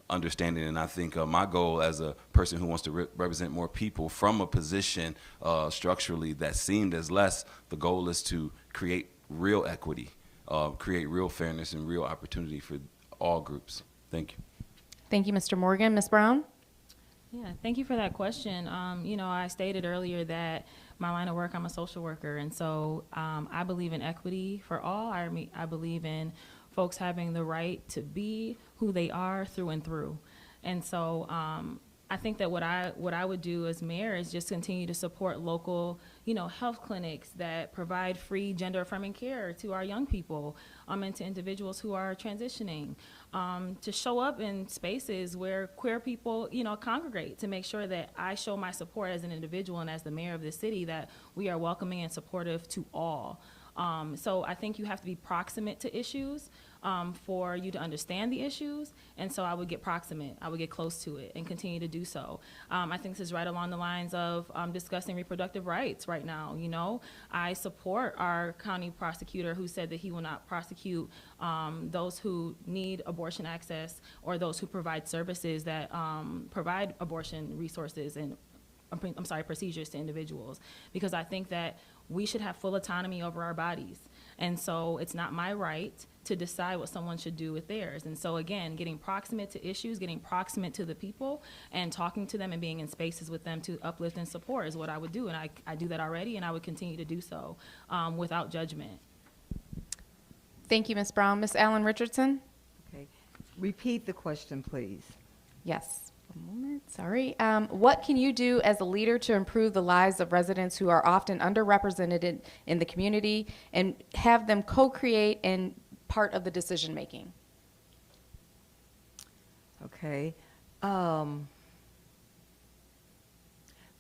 understanding. And I think my goal as a person who wants to represent more people from a position structurally that seemed as less, the goal is to create real equity, create real fairness and real opportunity for all groups. Thank you. Thank you, Mr. Morgan. Ms. Brown? Yeah, thank you for that question. I stated earlier that my line of work, I'm a social worker, and so I believe in equity for all. I believe in folks having the right to be who they are through and through. And so I think that what I would do as mayor is just continue to support local, health clinics that provide free gender-affirming care to our young people, and to individuals who are transitioning, to show up in spaces where queer people, congregate, to make sure that I show my support as an individual and as the mayor of the city that we are welcoming and supportive to all. So I think you have to be proximate to issues for you to understand the issues, and so I would get proximate, I would get close to it and continue to do so. I think this is right along the lines of discussing reproductive rights right now. I support our county prosecutor who said that he will not prosecute those who need abortion access or those who provide services that provide abortion resources and procedures to individuals, because I think that we should have full autonomy over our bodies. And so it's not my right to decide what someone should do with theirs. And so again, getting proximate to issues, getting proximate to the people, and talking to them and being in spaces with them to uplift and support is what I would do. And I do that already, and I would continue to do so without judgment. Thank you, Ms. Brown. Ms. Allen-Richardson? Okay. Repeat the question, please. Yes. One moment. Sorry. What can you do as a leader to improve the lives of residents who are often underrepresented in the community and have them co-create and part of the decision making? Okay.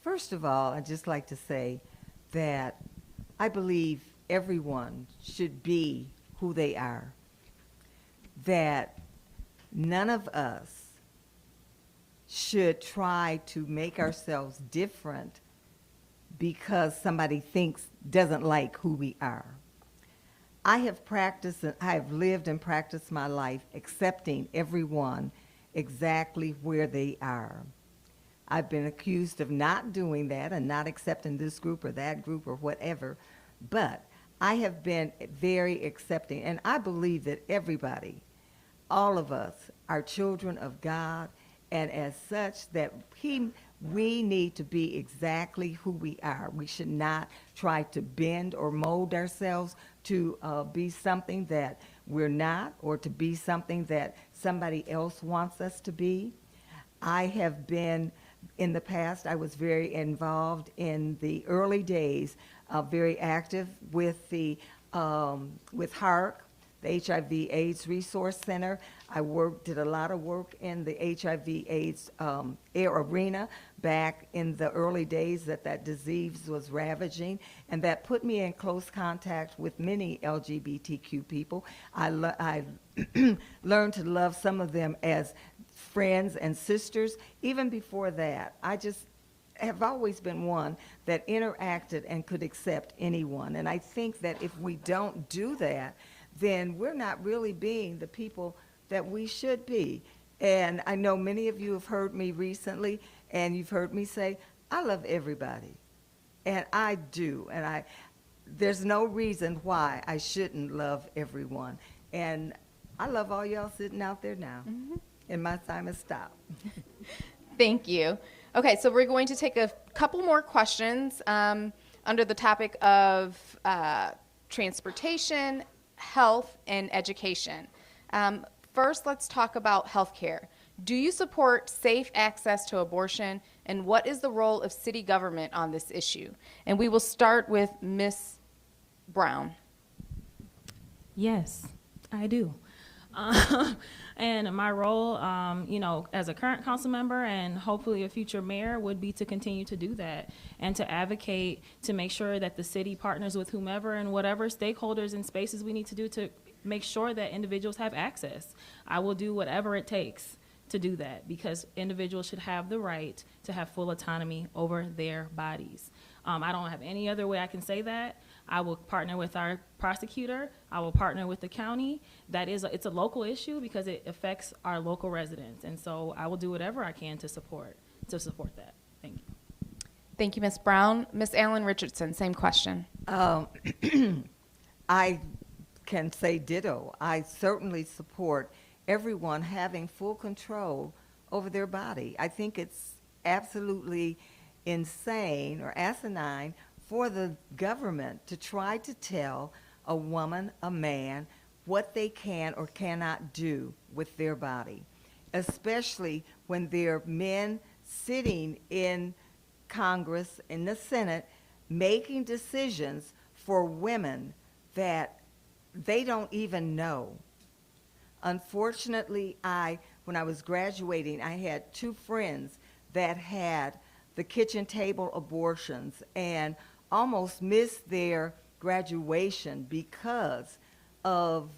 First of all, I'd just like to say that I believe everyone should be who they are, that none of us should try to make ourselves different because somebody doesn't like who we are. I have practiced, and I have lived and practiced my life accepting everyone exactly where they are. I've been accused of not doing that and not accepting this group or that group or whatever, but I have been very accepting, and I believe that everybody, all of us, are children of God, and as such that we need to be exactly who we are. We should not try to bend or mold ourselves to be something that we're not, or to be something that somebody else wants us to be. I have been, in the past, I was very involved in the early days, very active with the with HARC, the HIV/AIDS Resource Center. I did a lot of work in the HIV/AIDS arena back in the early days that disease was ravaging, and that put me in close contact with many LGBTQ people. I learned to love some of them as friends and sisters. Even before that, I just have always been one that interacted and could accept anyone. And I think that if we don't do that, then we're not really being the people that we should be. And I know many of you have heard me recently, and you've heard me say, I love everybody. And I do. And there's no reason why I shouldn't love everyone. And I love all y'all sitting out there now. Mm-hmm. And my time has stopped. Thank you. Okay, so we're going to take a couple more questions under the topic of transportation, health, and education. First, let's talk about healthcare. Do you support safe access to abortion, and what is the role of city government on this issue? And we will start with Ms. Brown. Yes, I do. And my role, as a current council member and hopefully a future mayor would be to continue to do that and to advocate to make sure that the city partners with whomever and whatever stakeholders and spaces we need to do to make sure that individuals have access. I will do whatever it takes to do that because individuals should have the right to have full autonomy over their bodies. I don't have any other way I can say that. I will partner with our prosecutor. I will partner with the county. It's a local issue because it affects our local residents. And so I will do whatever I can to support that. Thank you. Thank you, Ms. Brown. Ms. Allen-Richardson, same question. I can say ditto. I certainly support everyone having full control over their body. I think it's absolutely insane or asinine for the government to try to tell a woman, a man, what they can or cannot do with their body, especially when there are men sitting in Congress, in the Senate, making decisions for women that they don't even know. Unfortunately, when I was graduating, I had two friends that had the kitchen table abortions and almost missed their graduation because of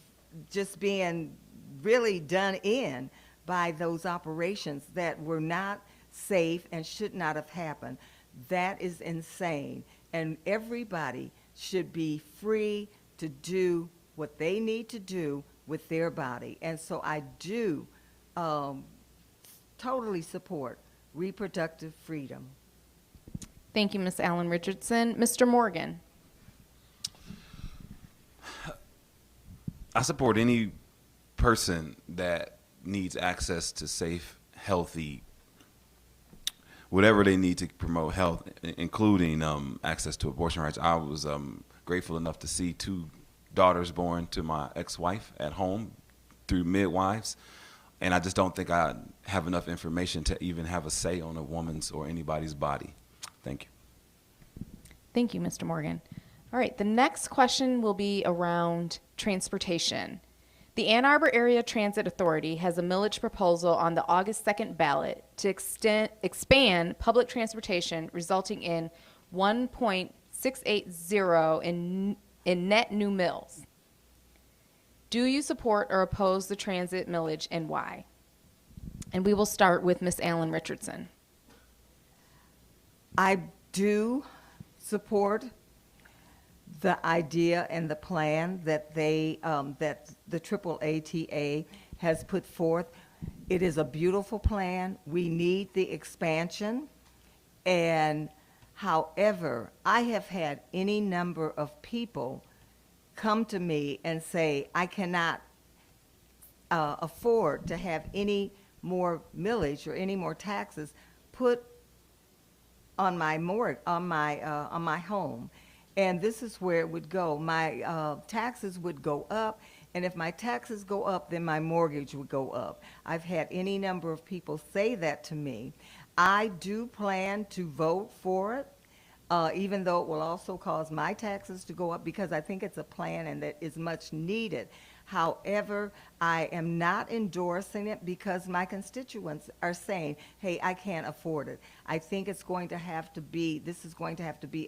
just being really done in by those operations that were not safe and should not have happened. That is insane. And everybody should be free to do what they need to do with their body. And so I do totally support reproductive freedom. Thank you, Ms. Allen-Richardson. Mr. Morgan. I support any person that needs access to safe, healthy, whatever they need to promote health, including access to abortion rights. I was grateful enough to see 2 daughters born to my ex-wife at home through midwives, and I just don't think I have enough information to even have a say on a woman's or anybody's body. Thank you. Thank you, Mr. Morgan. All right, the next question will be around transportation. The Ann Arbor Area Transit Authority has a millage proposal on the August 2nd ballot to expand public transportation, resulting in 1.680 in net new mills. Do you support or oppose the transit millage, and why? And we will start with Ms. Allen-Richardson. I do support the idea and the plan that that the AAATA has put forth. It is a beautiful plan. We need the expansion. And however, I have had any number of people come to me and say, I cannot afford to have any more millage or any more taxes put on my home. And this is where it would go. My taxes would go up, and if my taxes go up, then my mortgage would go up. I've had any number of people say that to me. I do plan to vote for it, even though it will also cause my taxes to go up, because I think it's a plan and that is much needed. However, I am not endorsing it because my constituents are saying, hey, I can't afford it. I think this is going to have to be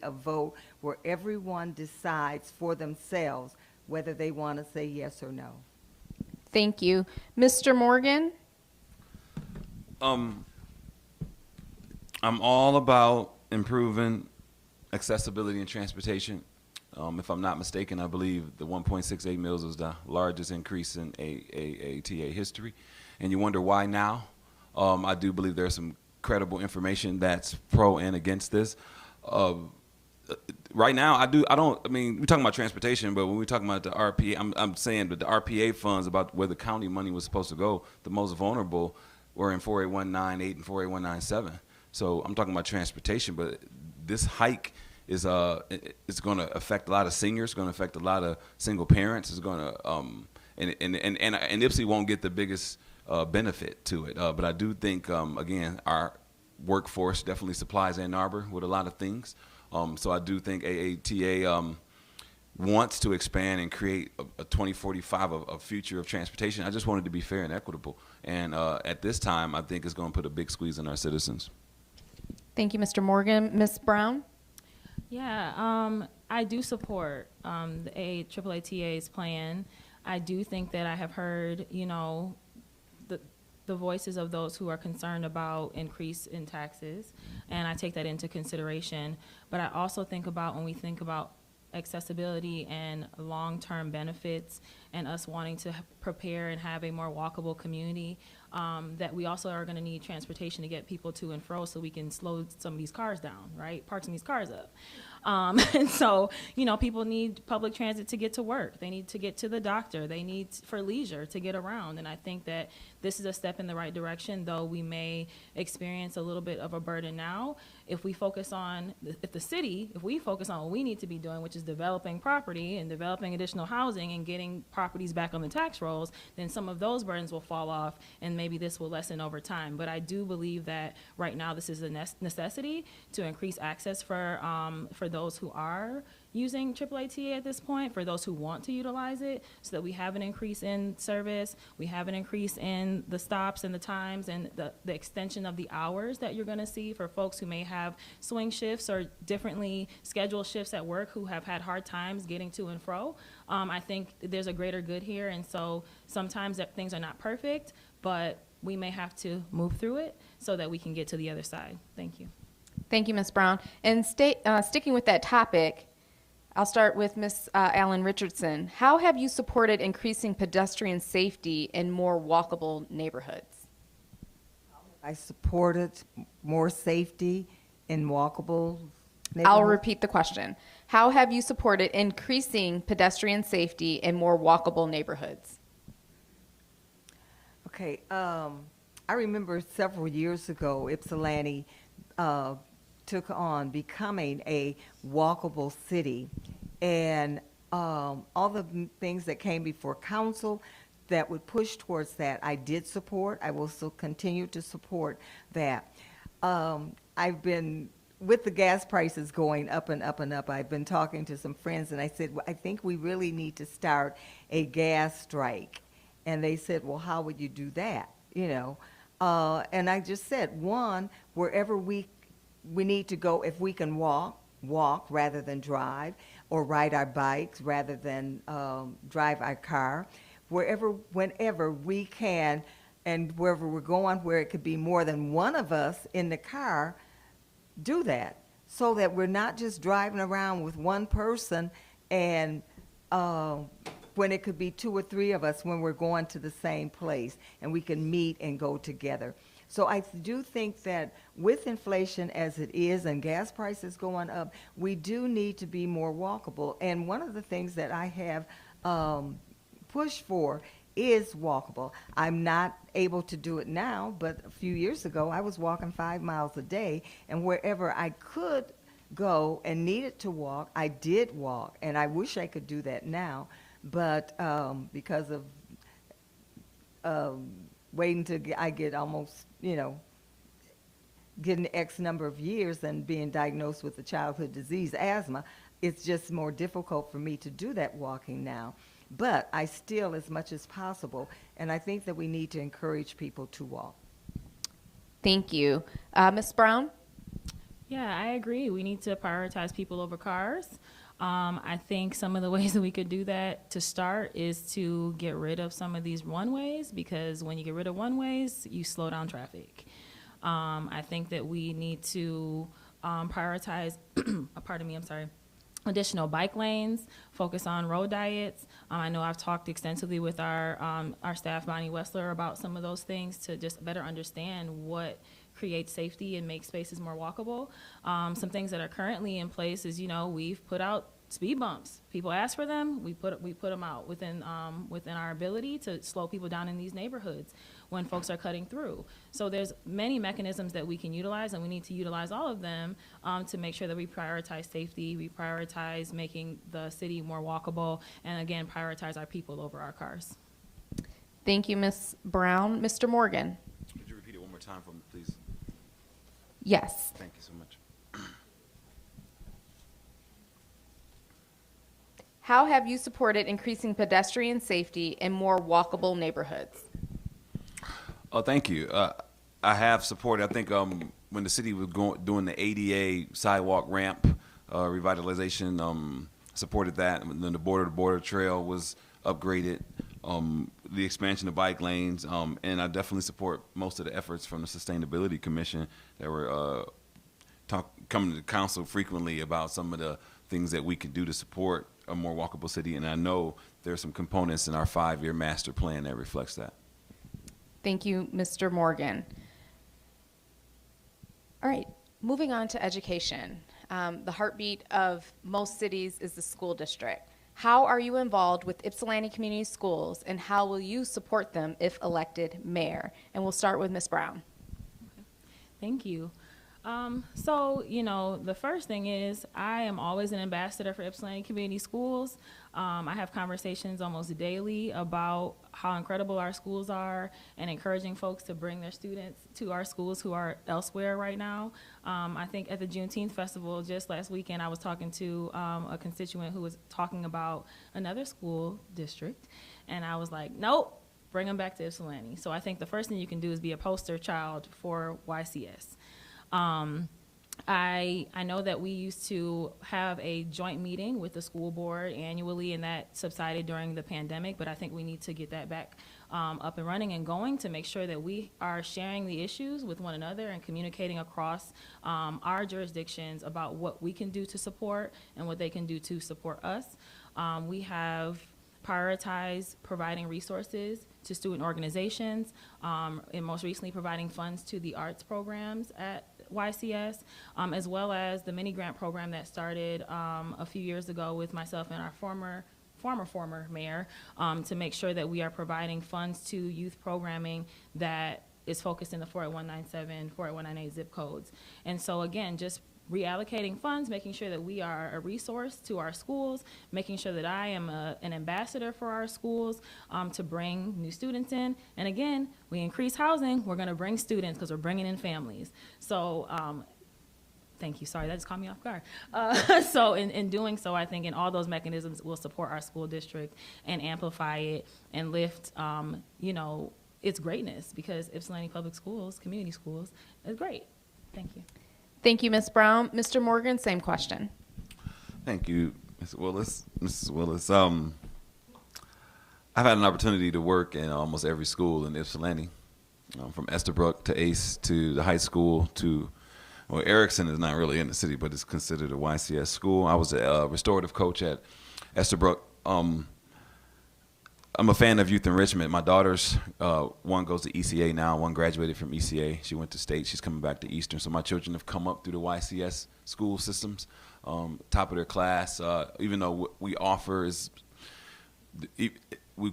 a vote where everyone decides for themselves whether they want to say yes or no. Thank you. Mr. Morgan? I'm all about improving accessibility and transportation. If I'm not mistaken, I believe the 1.68 mills was the largest increase in AATA history. And you wonder why now? I do believe there's some credible information that's pro and against this. Right now, we're talking about transportation, but when we're talking about the RPA, I'm saying that the RPA funds, about where the county money was supposed to go, the most vulnerable were in 48198 and 48197. So I'm talking about transportation, but this hike is it's going to affect a lot of seniors, going to affect a lot of single parents. It's going to and Ypsi won't get the biggest benefit to it. But I do think again, our workforce definitely supplies Ann Arbor with a lot of things. So I do think AATA wants to expand and create a 2045 a future of transportation. I just want it to be fair and equitable. And at this time, I think it's going to put a big squeeze on our citizens. Thank you, Mr. Morgan. Ms. Brown? Yeah, I do support the AAATA's plan. I do think that I have heard, the voices of those who are concerned about increase in taxes, and I take that into consideration. But I also think about, when we think about accessibility and long-term benefits and us wanting to prepare and have a more walkable community, that we also are going to need transportation to get people to and fro so we can slow some of these cars down, right? Park some of these cars up. And so, people need public transit to get to work. They need to get to the doctor. They need for leisure to get around. And I think that this is a step in the right direction, though we may experience a little bit of a burden now. If we focus on, if we focus on what we need to be doing, which is developing property and developing additional housing and getting properties back on the tax rolls, then some of those burdens will fall off, and maybe this will lessen over time. But I do believe that right now this is a necessity to increase access for those who are using AAATA at this point, for those who want to utilize it, so that we have an increase in service, we have an increase in the stops and the times and the extension of the hours that you're going to see for folks who may have swing shifts or differently scheduled shifts at work who have had hard times getting to and fro. I think there's a greater good here, and so sometimes that things are not perfect, but we may have to move through it so that we can get to the other side. Thank you. Thank you, Ms. Brown. And sticking with that topic, I'll start with Ms. Allen-Richardson. How have you supported increasing pedestrian safety in more walkable neighborhoods? I supported more safety in walkable I'll repeat the question. How have you supported increasing pedestrian safety in more walkable neighborhoods? Okay, I remember several years ago, Ypsilanti took on becoming a walkable city, and all the things that came before council that would push towards that, I did support. I will still continue to support that. I've been, with the gas prices going up and up and up, I've been talking to some friends, and I said, well, I think we really need to start a gas strike. And they said, well, how would you do that? You know, and I just said, one, wherever we need to go, if we can walk rather than drive, or ride our bikes rather than drive our car, whenever we can, and wherever we're going, where it could be more than one of us in the car, do that, so that we're not just driving around with one person and when it could be 2 or 3 of us when we're going to the same place, and we can meet and go together. So I do think that with inflation as it is and gas prices going up, we do need to be more walkable. And one of the things that I have pushed for is walkable. I'm not able to do it now, but a few years ago I was walking 5 miles a day, and wherever I could go and needed to walk, I did walk, and I wish I could do that now, but because of waiting till I get almost, getting X number of years and being diagnosed with a childhood disease, asthma, it's just more difficult for me to do that walking now. But I still, as much as possible, and I think that we need to encourage people to walk. Thank you. Ms. Brown? Yeah, I agree. We need to prioritize people over cars. I think some of the ways that we could do that to start is to get rid of some of these one-ways, because when you get rid of one-ways, you slow down traffic. I think that we need to prioritize, additional bike lanes, focus on road diets. I know I've talked extensively with our staff, Bonnie Wessler, about some of those things to just better understand what creates safety and makes spaces more walkable. Some things that are currently in place is, we've put out speed bumps. People ask for them, we put them out within our ability to slow people down in these neighborhoods when folks are cutting through. So there's many mechanisms that we can utilize, and we need to utilize all of them to make sure that we prioritize safety, we prioritize making the city more walkable, and again, prioritize our people over our cars. Thank you, Ms. Brown. Mr. Morgan? Could you repeat it one more time for me, please? Yes. Thank you so much. How have you supported increasing pedestrian safety in more walkable neighborhoods? Oh, thank you. I have supported, I think when the city was doing the ADA sidewalk ramp revitalization, supported that. And then the border-to-border trail was upgraded, the expansion of bike lanes, and I definitely support most of the efforts from the Sustainability Commission that were coming to council frequently about some of the things that we could do to support a more walkable city, and I know there's some components in our 5-year master plan that reflects that. Thank you, Mr. Morgan. All right, moving on to education. The heartbeat of most cities is the school district. How are you involved with Ypsilanti Community Schools, and how will you support them if elected mayor? And we'll start with Ms. Brown. Okay. Thank you. So, the first thing is I am always an ambassador for Ypsilanti Community Schools. I have conversations almost daily about how incredible our schools are and encouraging folks to bring their students to our schools who are elsewhere right now. I think at the Juneteenth Festival just last weekend, I was talking to a constituent who was talking about another school district, and I was like, nope, bring them back to Ypsilanti. So I think the first thing you can do is be a poster child for YCS. I know that we used to have a joint meeting with the school board annually, and that subsided during the pandemic, but I think we need to get that back up and running and going to make sure that we are sharing the issues with one another and communicating across our jurisdictions about what we can do to support and what they can do to support us. We have prioritized providing resources to student organizations, and most recently providing funds to the arts programs at YCS, as well as the mini grant program that started a few years ago with myself and our former mayor, to make sure that we are providing funds to youth programming that is focused in the 48197, 48198 zip codes. And so again, just reallocating funds, making sure that we are a resource to our schools, making sure that I am an ambassador for our schools to bring new students in. And again, we increase housing, we're gonna bring students because we're bringing in families. So thank you, sorry, that just caught me off guard. So in doing so, I think in all those mechanisms will support our school district and amplify it and lift, you know, its greatness, because Ypsilanti Public Schools, community schools, is great. Thank you. Thank you, Ms. Brown. Mr. Morgan, same question. Thank you, Ms. Willis. Mrs. Willis, I've had an opportunity to work in almost every school in Ypsilanti, from Estabrook to ACE to the high school to, well, Erickson is not really in the city, but it's considered a YCS school. I was a restorative coach at Estabrook. I'm a fan of youth enrichment. My daughters, one goes to ECA now, one graduated from ECA. She went to state, she's coming back to Eastern. So my children have come up through the YCS school systems, top of their class. Even though what we offer is, we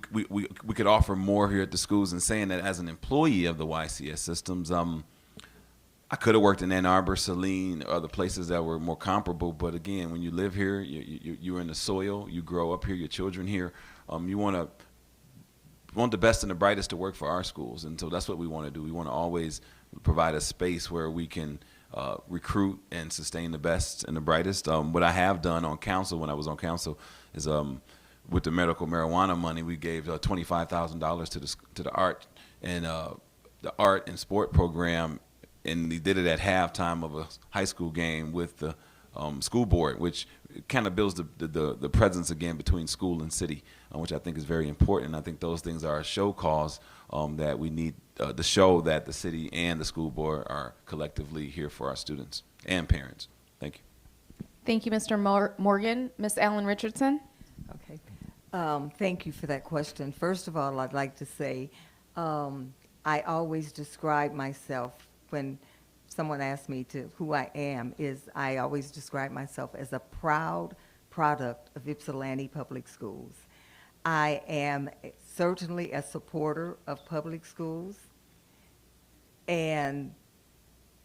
could offer more here at the schools, and saying that as an employee of the YCS systems, I could have worked in Ann Arbor, Saline, or other places that were more comparable. But again, when you live here, you're in the soil, you grow up here, your children here, you want the best and the brightest to work for our schools. And so that's what we want to do. We want to always provide a space where we can recruit and sustain the best and the brightest. What I have done on council, when I was on council, is with the medical marijuana money, we gave $25,000 to the art and sport program, and we did it at halftime of a high school game with the school board, which kind of builds the presence again between school and city, which I think is very important. I think those things are a show cause that we need to show that the city and the school board are collectively here for our students and parents. Thank you. Thank you, Mr. Morgan. Ms. Allen-Richardson? Okay. Thank you for that question. First of all, I'd like to say I always describe myself when someone asks me who I am, I always describe myself as a proud product of Ypsilanti Public Schools. I am certainly a supporter of public schools. And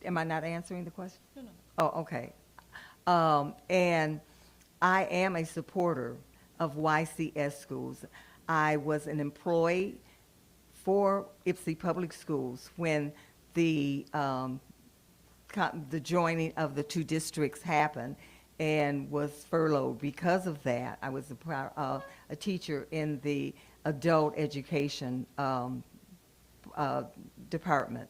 am I not answering the question? No. Oh, okay. And I am a supporter of YCS schools. I was an employee for Ypsi Public Schools when the joining of the two districts happened, and was furloughed. Because of that, I was a teacher in the adult education department.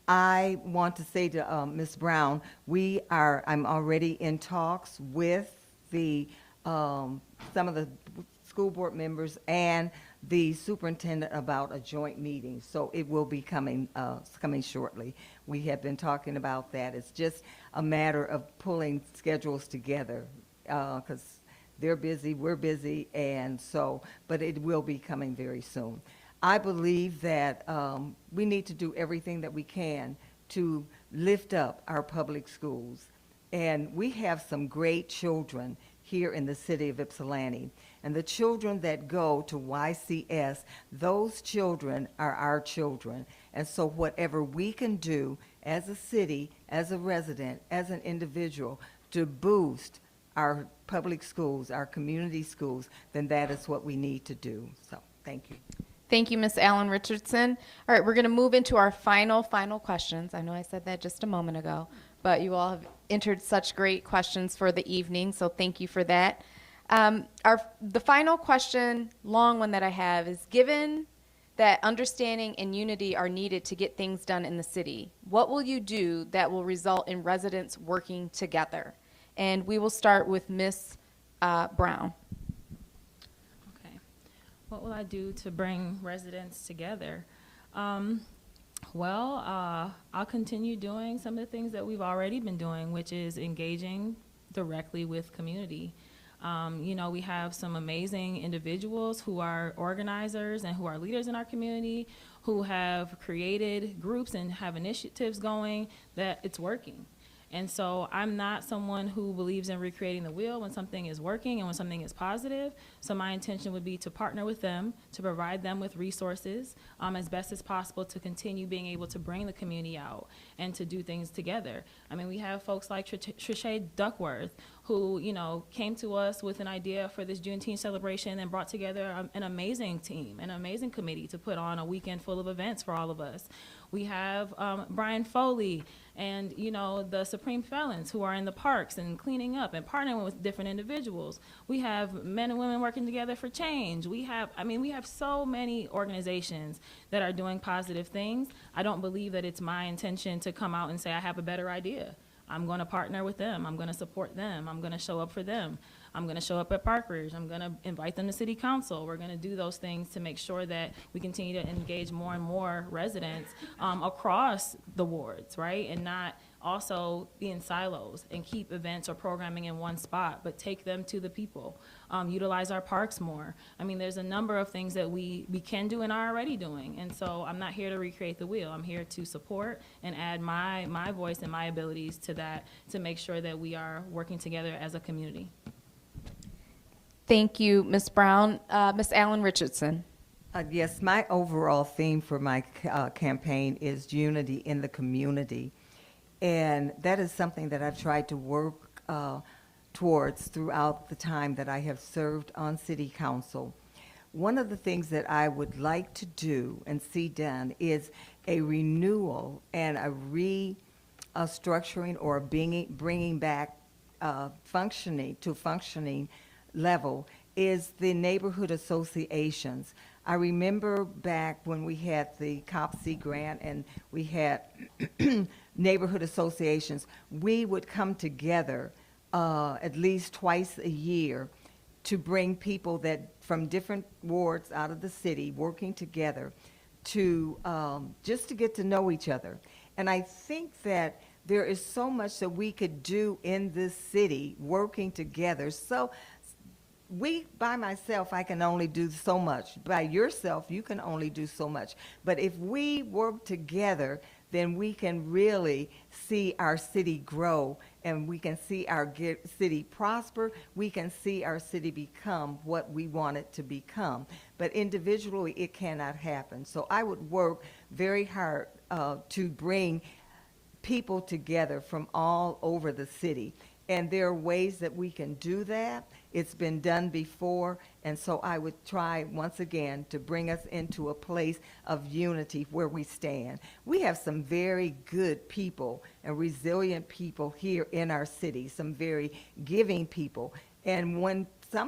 I want to say to Ms. Brown, I'm already in talks with some of the school board members and the superintendent about a joint meeting, so it will be coming shortly. We have been talking about that. It's just a matter of pulling schedules together, because they're busy, we're busy, and so, but it will be coming very soon. I believe that we need to do everything that we can to lift up our public schools, and we have some great children here in the city of Ypsilanti. And the children that go to YCS, those children are our children. And so whatever we can do as a city, as a resident, as an individual, to boost our public schools, our community schools, then that is what we need to do. So thank you. Thank you, Ms. Allen-Richardson. All right, we're going to move into our final questions. I know I said that just a moment ago, but you all have entered such great questions for the evening, so thank you for that. The final question, long one that I have, is given that understanding and unity are needed to get things done in the city, what will you do that will result in residents working together? And we will start with Ms. Brown. Okay. What will I do to bring residents together? Well, I'll continue doing some of the things that we've already been doing, which is engaging directly with community. We have some amazing individuals who are organizers and who are leaders in our community, who have created groups and have initiatives going that it's working. And so I'm not someone who believes in recreating the wheel when something is working and when something is positive. So my intention would be to partner with them, to provide them with resources as best as possible to continue being able to bring the community out and to do things together. I mean, we have folks like Trisha Duckworth, who, came to us with an idea for this Juneteenth celebration and brought together an amazing team, an amazing committee to put on a weekend full of events for all of us. We have Brian Foley and, the Supreme Felons who are in the parks and cleaning up and partnering with different individuals. We have men and women working together for change. We have so many organizations that are doing positive things. I don't believe that it's my intention to come out and say I have a better idea. I'm going to partner with them. I'm going to support them. I'm going to show up for them. I'm going to show up at Park Ridge. I'm going to invite them to City Council. We're going to do those things to make sure that we continue to engage more and more residents across the wards, right? And not also be in silos and keep events or programming in one spot, but take them to the people. Utilize our parks more. I mean, there's a number of things that we can do and are already doing. And so I'm not here to recreate the wheel. I'm here to support and add my voice and my abilities to that to make sure that we are working together as a community. Thank you, Ms. Brown. Ms. Allen-Richardson. Yes, my overall theme for my campaign is unity in the community. And that is something that I've tried to work towards throughout the time that I have served on City Council. One of the things that I would like to do and see done is a renewal and a restructuring or bringing back functioning level is the neighborhood associations. I remember back when we had the COPC grant and we had neighborhood associations, we would come together at least twice a year to bring people that from different wards out of the city working together to just to get to know each other. And I think that there is so much that we could do in this city working together. So by myself, I can only do so much. By yourself, you can only do so much. But if we work together, then we can really see our city grow, and we can see our city prosper. We can see our city become what we want it to become. But individually, it cannot happen. So I would work very hard to bring people together from all over the city. And there are ways that we can do that. It's been done before, and so I would try once again to bring us into a place of unity where we stand. We have some very good people and resilient people here in our city, some very giving people. And when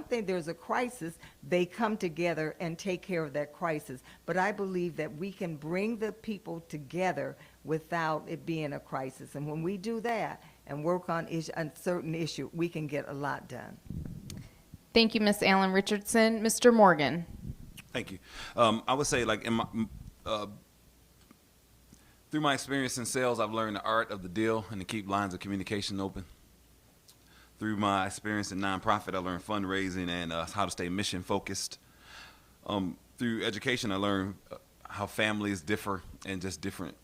there's a crisis, they come together and take care of that crisis. But I believe that we can bring the people together without it being a crisis. And when we do that and work on a certain issue, we can get a lot done. Thank you, Ms. Allen-Richardson. Mr. Morgan. Thank you. I would say, like, through my experience in sales, I've learned the art of the deal and to keep lines of communication open. Through my experience in nonprofit, I learned fundraising and how to stay mission focused. Through education, I learned how families differ and just different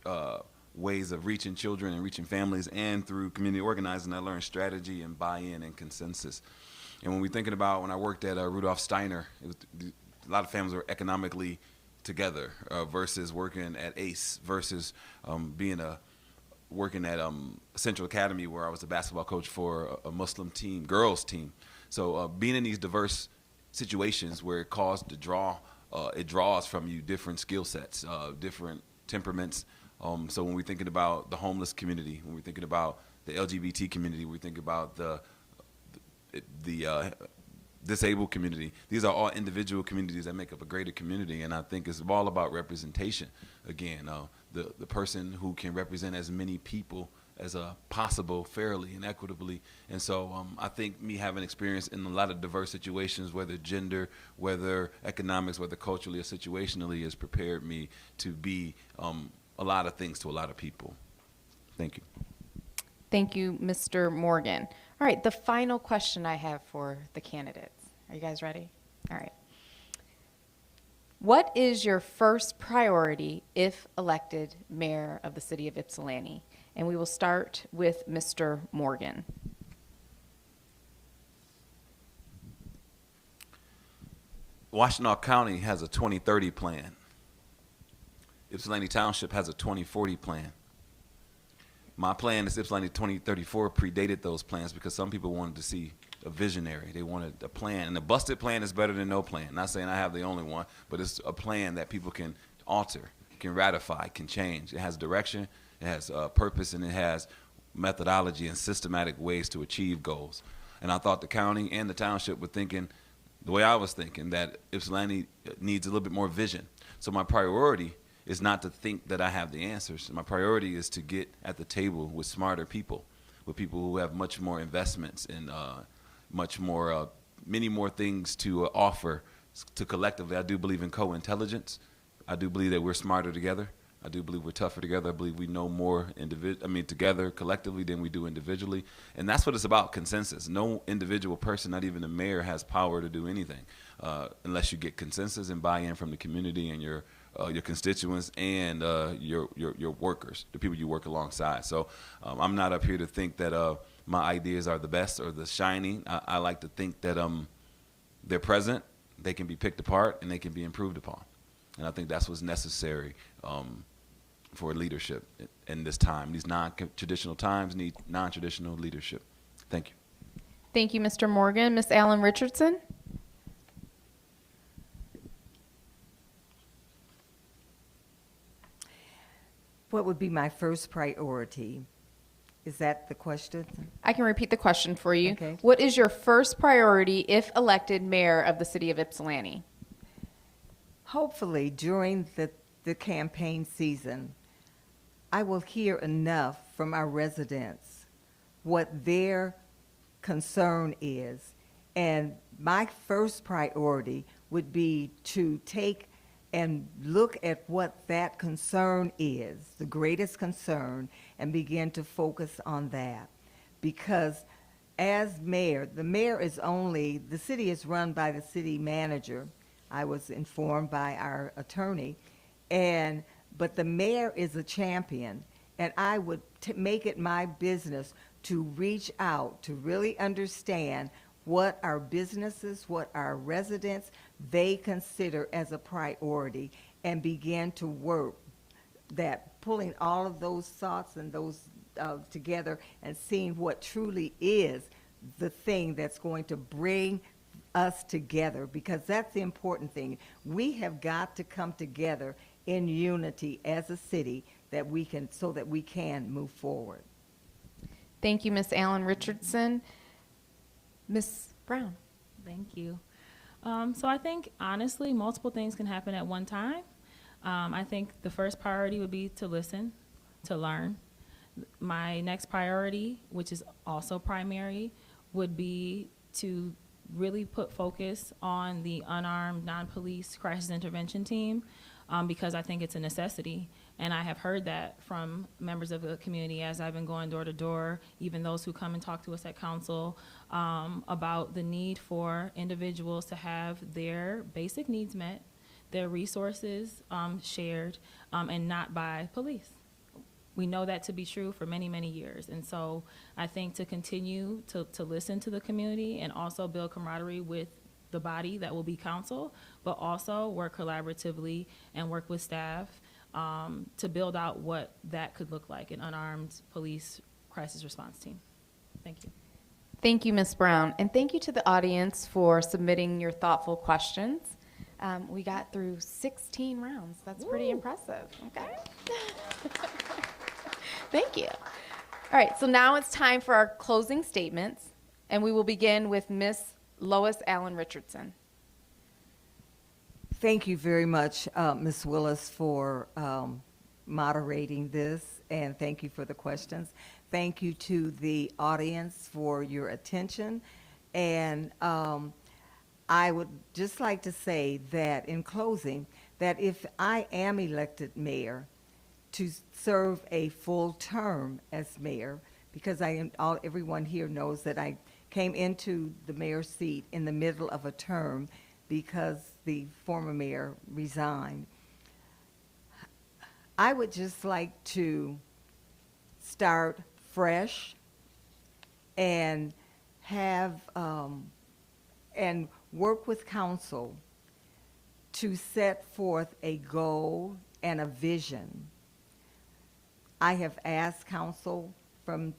ways of reaching children and reaching families. And through community organizing, I learned strategy and buy-in and consensus. And when we're thinking about when I worked at Rudolph Steiner, a lot of families were economically together versus working at ACE versus working at Central Academy, where I was a basketball coach for a Muslim team, girls team. So being in these diverse situations where it caused to draw, it draws from you different skill sets, different temperaments. So when we're thinking about the homeless community, when we're thinking about the LGBT community, we think about the disabled community. These are all individual communities that make up a greater community, and I think it's all about representation. Again, the person who can represent as many people as possible, fairly and equitably. And so I think me having experience in a lot of diverse situations, whether gender, whether economics, whether culturally or situationally, has prepared me to be a lot of things to a lot of people. Thank you. Thank you, Mr. Morgan. All right, the final question I have for the candidates. Are you guys ready? All right. What is your first priority if elected mayor of the city of Ypsilanti? And we will start with Mr. Morgan. Washtenaw County has a 2030 plan. Ypsilanti Township has a 2040 plan. My plan is Ypsilanti 2034 predated those plans because some people wanted to see a visionary. They wanted a plan. And a busted plan is better than no plan. Not saying I have the only one, but it's a plan that people can alter, can ratify, can change. It has direction, it has purpose, and it has methodology and systematic ways to achieve goals. And I thought the county and the township were thinking the way I was thinking, that Ypsilanti needs a little bit more vision. So my priority is not to think that I have the answers. My priority is to get at the table with smarter people, with people who have much more investments and many more things to offer to collectively. I do believe in co-intelligence. I do believe that we're smarter together. I do believe we're tougher together. I believe we know more together collectively than we do individually. And that's what it's about, consensus. No individual person, not even the mayor, has power to do anything unless you get consensus and buy-in from the community and your constituents and your workers, the people you work alongside. So I'm not up here to think that my ideas are the best or the shining. I like to think that they're present, they can be picked apart, and they can be improved upon. And I think that's what's necessary for leadership in this time. These non-traditional times need non-traditional leadership. Thank you. Thank you, Mr. Morgan. Ms. Allen-Richardson? What would be my first priority? Is that the question? I can repeat the question for you. Okay. What is your first priority if elected mayor of the city of Ypsilanti? Hopefully, during the campaign season, I will hear enough from our residents what their concern is. And my first priority would be to take and look at what that concern is, the greatest concern, and begin to focus on that. Because as mayor, the city is run by the city manager. I was informed by our attorney, but the mayor is a champion, and I would make it my business to reach out, to really understand what our businesses, what our residents, they consider as a priority, and begin to work that, pulling all of those thoughts and those together and seeing what truly is the thing that's going to bring us together, because that's the important thing. We have got to come together in unity as a city so that we can move forward. Thank you, Ms. Allen-Richardson. Ms. Brown? Thank you. So I think, honestly, multiple things can happen at one time. I think the first priority would be to listen, to learn. My next priority, which is also primary, would be to really put focus on the unarmed non-police crisis intervention team, because I think it's a necessity. And I have heard that from members of the community as I've been going door to door, even those who come and talk to us at council, about the need for individuals to have their basic needs met, their resources shared, and not by police. We know that to be true for many, many years. And so I think to continue to listen to the community and also build camaraderie with the body that will be council, but also work collaboratively and work with staff to build out what that could look like, an unarmed police crisis response team. Thank you. Thank you, Ms. Brown. And thank you to the audience for submitting your thoughtful questions. We got through 16 rounds. That's pretty impressive. Okay. Thank you. All right, so now it's time for our closing statements, and we will begin with Ms. Lois Allen-Richardson. Thank you very much, Ms. Willis, for moderating this, and thank you for the questions. Thank you to the audience for your attention. And I would just like to say that in closing, that if I am elected mayor, to serve a full term as mayor, because everyone here knows that I came into the mayor's seat in the middle of a term because the former mayor resigned. I would just like to start fresh and have and work with council to set forth a goal and a vision. I have asked council on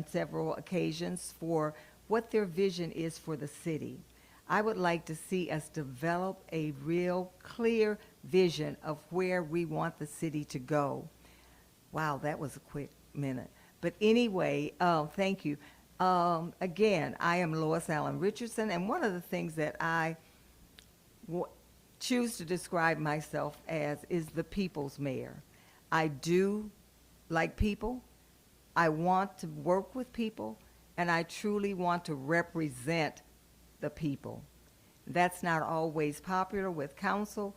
several occasions for what their vision is for the city. I would like to see us develop a real clear vision of where we want the city to go. Wow, that was a quick minute. But anyway, thank you. Again, I am Lois Allen-Richardson, and one of the things that I choose to describe myself as is the people's mayor. I do like people. I want to work with people, and I truly want to represent the people. That's not always popular with council,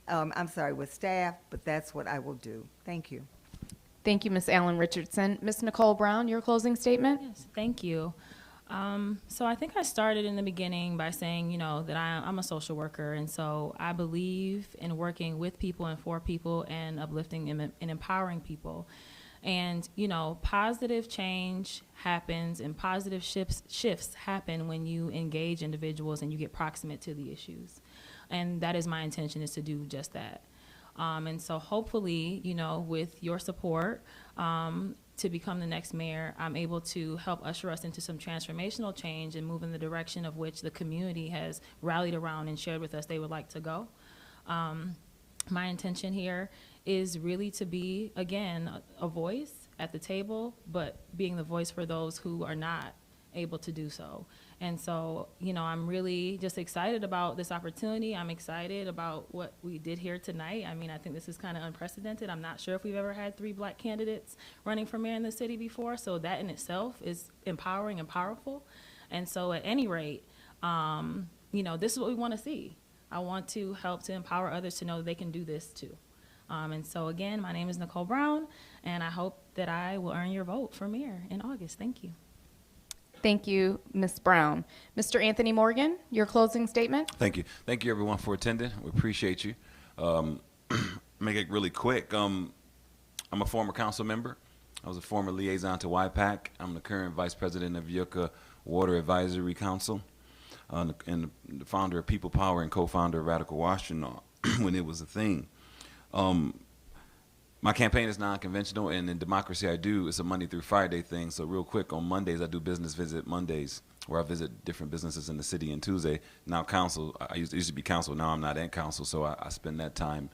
with staff, but that's what I will do. Thank you. Thank you, Ms. Allen-Richardson. Ms. Nicole Brown, your closing statement? Yes, thank you. So I think I started in the beginning by saying, that I'm a social worker, and so I believe in working with people and for people and uplifting and empowering people. And, positive change happens and positive shifts happen when you engage individuals and you get proximate to the issues. And that is my intention, is to do just that. And so hopefully, with your support to become the next mayor, I'm able to help usher us into some transformational change and move in the direction of which the community has rallied around and shared with us they would like to go. My intention here is really to be, again, a voice at the table, but being the voice for those who are not able to do so. And so, I'm really just excited about this opportunity. I'm excited about what we did here tonight. I mean, I think this is kind of unprecedented. I'm not sure if we've ever had 3 black candidates running for mayor in the city before, so that in itself is empowering and powerful. And so at any rate, this is what we want to see. I want to help to empower others to know that they can do this too. And so again, my name is Nicole Brown, and I hope that I will earn your vote for mayor in August. Thank you. Thank you, Ms. Brown. Mr. Anthony Morgan, your closing statement? Thank you. Thank you, everyone, for attending. We appreciate you. Make it really quick. I'm a former council member. I was a former liaison to Buyback. I'm the current vice president of Yucca Water Advisory Council, and the founder of People Power and co-founder of Radical Washington when it was a thing. My campaign is non-conventional, and in democracy I do, it's a Monday through Friday thing. So real quick, on Mondays I do business visit Mondays, where I visit different businesses in the city. And Tuesday, now council, I used to be council, now I'm not in council, so I spend that time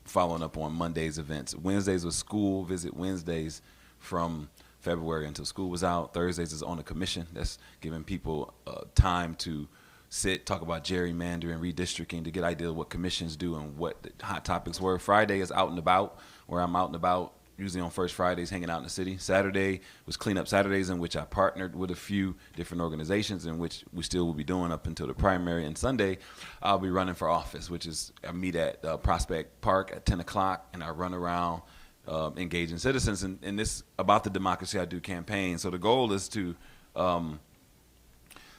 following up on Monday's events. Wednesdays was school visit Wednesdays from February until school was out. Thursdays is on a commission. That's giving people time to sit, talk about gerrymandering, redistricting, to get an idea of what commissions do and what the hot topics were. Friday is out and about, where I'm out and about, usually on first Fridays, hanging out in the city. Saturday was Cleanup Saturdays, in which I partnered with a few different organizations, in which we still will be doing up until the primary. And Sunday, I'll be running for office, which is I meet at Prospect Park at 10 o'clock, and I run around engaging citizens. And this about the democracy I do campaign. So the goal is to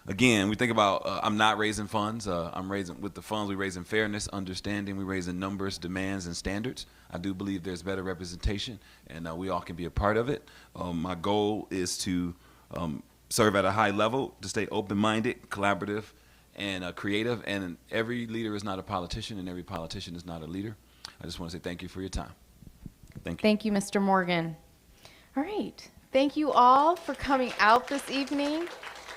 again, we think about, I'm not raising funds. I'm raising, with the funds, we raise in fairness, understanding, we raise in numbers, demands, and standards. I do believe there's better representation, and we all can be a part of it. My goal is to serve at a high level, to stay open-minded, collaborative, and creative. And every leader is not a politician, and every politician is not a leader. I just want to say thank you for your time. Thank you. Thank you, Mr. Morgan. All right. Thank you all for coming out this evening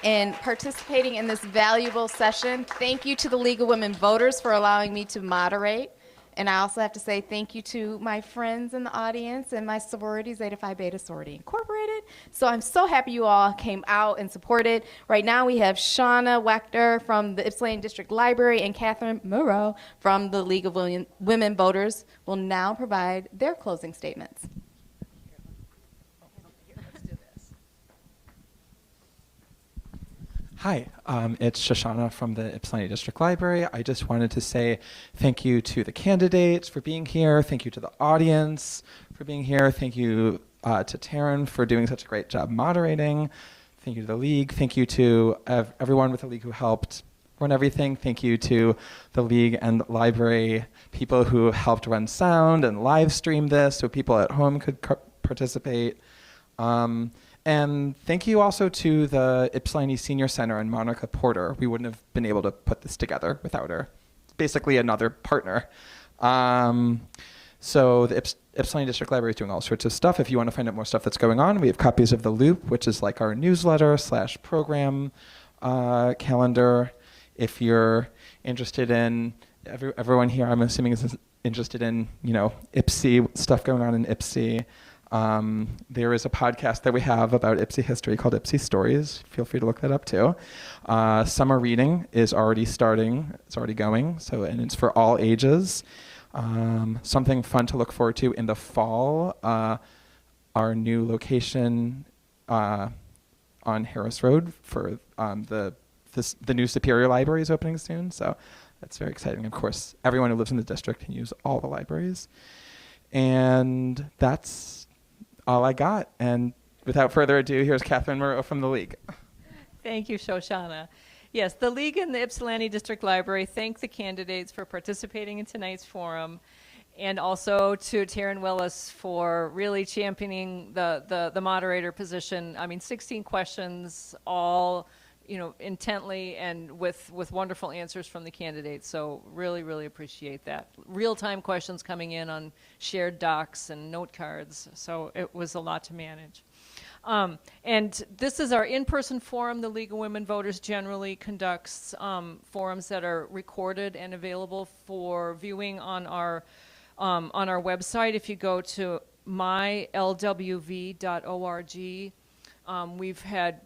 and participating in this valuable session. Thank you to the League of Women Voters for allowing me to moderate. And I also have to say thank you to my friends in the audience and my sorority, Zeta Phi Beta Sorority Incorporated. So I'm so happy you all came out and supported. Right now we have Shauna Wechter from the Ypsilanti District Library and Catherine Moreau from the League of Women Voters will now provide their closing statements. Hi, it's Shoshana from the Ypsilanti District Library. I just wanted to say thank you to the candidates for being here. Thank you to the audience for being here. Thank you to Taryn for doing such a great job moderating. Thank you to the League. Thank you to everyone with the League who helped run everything. Thank you to the League and library people who helped run sound and live stream this so people at home could participate. And thank you also to the Ypsilanti Senior Center and Monica Porter. We wouldn't have been able to put this together without her. Basically another partner. So the Ypsilanti District Library is doing all sorts of stuff. If you want to find out more stuff that's going on, we have copies of The Loop, which is like our newsletter / program calendar. If you're interested in, everyone here I'm assuming is interested in, Ypsi, stuff going on in Ypsi. There is a podcast that we have about Ypsi history called Ypsi Stories. Feel free to look that up too. Summer reading is already starting. It's already going. And it's for all ages. Something fun to look forward to in the fall. Our new location on Harris Road for the new Superior Library is opening soon. So that's very exciting. Of course, everyone who lives in the district can use all the libraries. And that's all I got. And without further ado, here's Catherine Moreau from the League. Thank you, Shoshana. Yes, the League and the Ypsilanti District Library thank the candidates for participating in tonight's forum, and also to Taryn Willis for really championing the moderator position. 16 questions, all intently and with wonderful answers from the candidates. So really, really appreciate that. Real-time questions coming in on shared docs and note cards. So it was a lot to manage. And this is our in-person forum. The League of Women Voters generally conducts forums that are recorded and available for viewing on our website. If you go to mylwv.org, we've had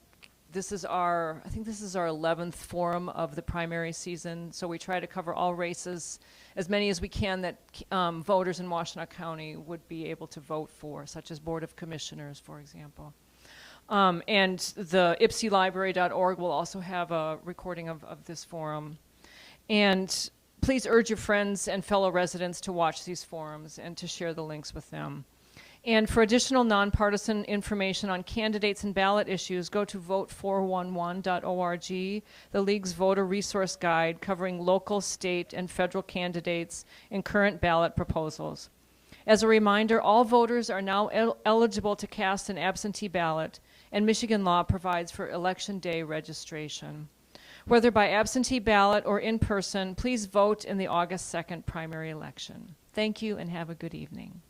I think this is our 11th forum of the primary season, so we try to cover all races, as many as we can that voters in Washtenaw County would be able to vote for, such as Board of Commissioners, for example. And the ipsilibrary.org will also have a recording of this forum. And please urge your friends and fellow residents to watch these forums and to share the links with them. And for additional nonpartisan information on candidates and ballot issues, go to vote411.org, the League's voter resource guide covering local, state, and federal candidates and current ballot proposals. As a reminder, all voters are now eligible to cast an absentee ballot, and Michigan law provides for Election Day registration. Whether by absentee ballot or in person, please vote in the August 2nd primary election. Thank you and have a good evening.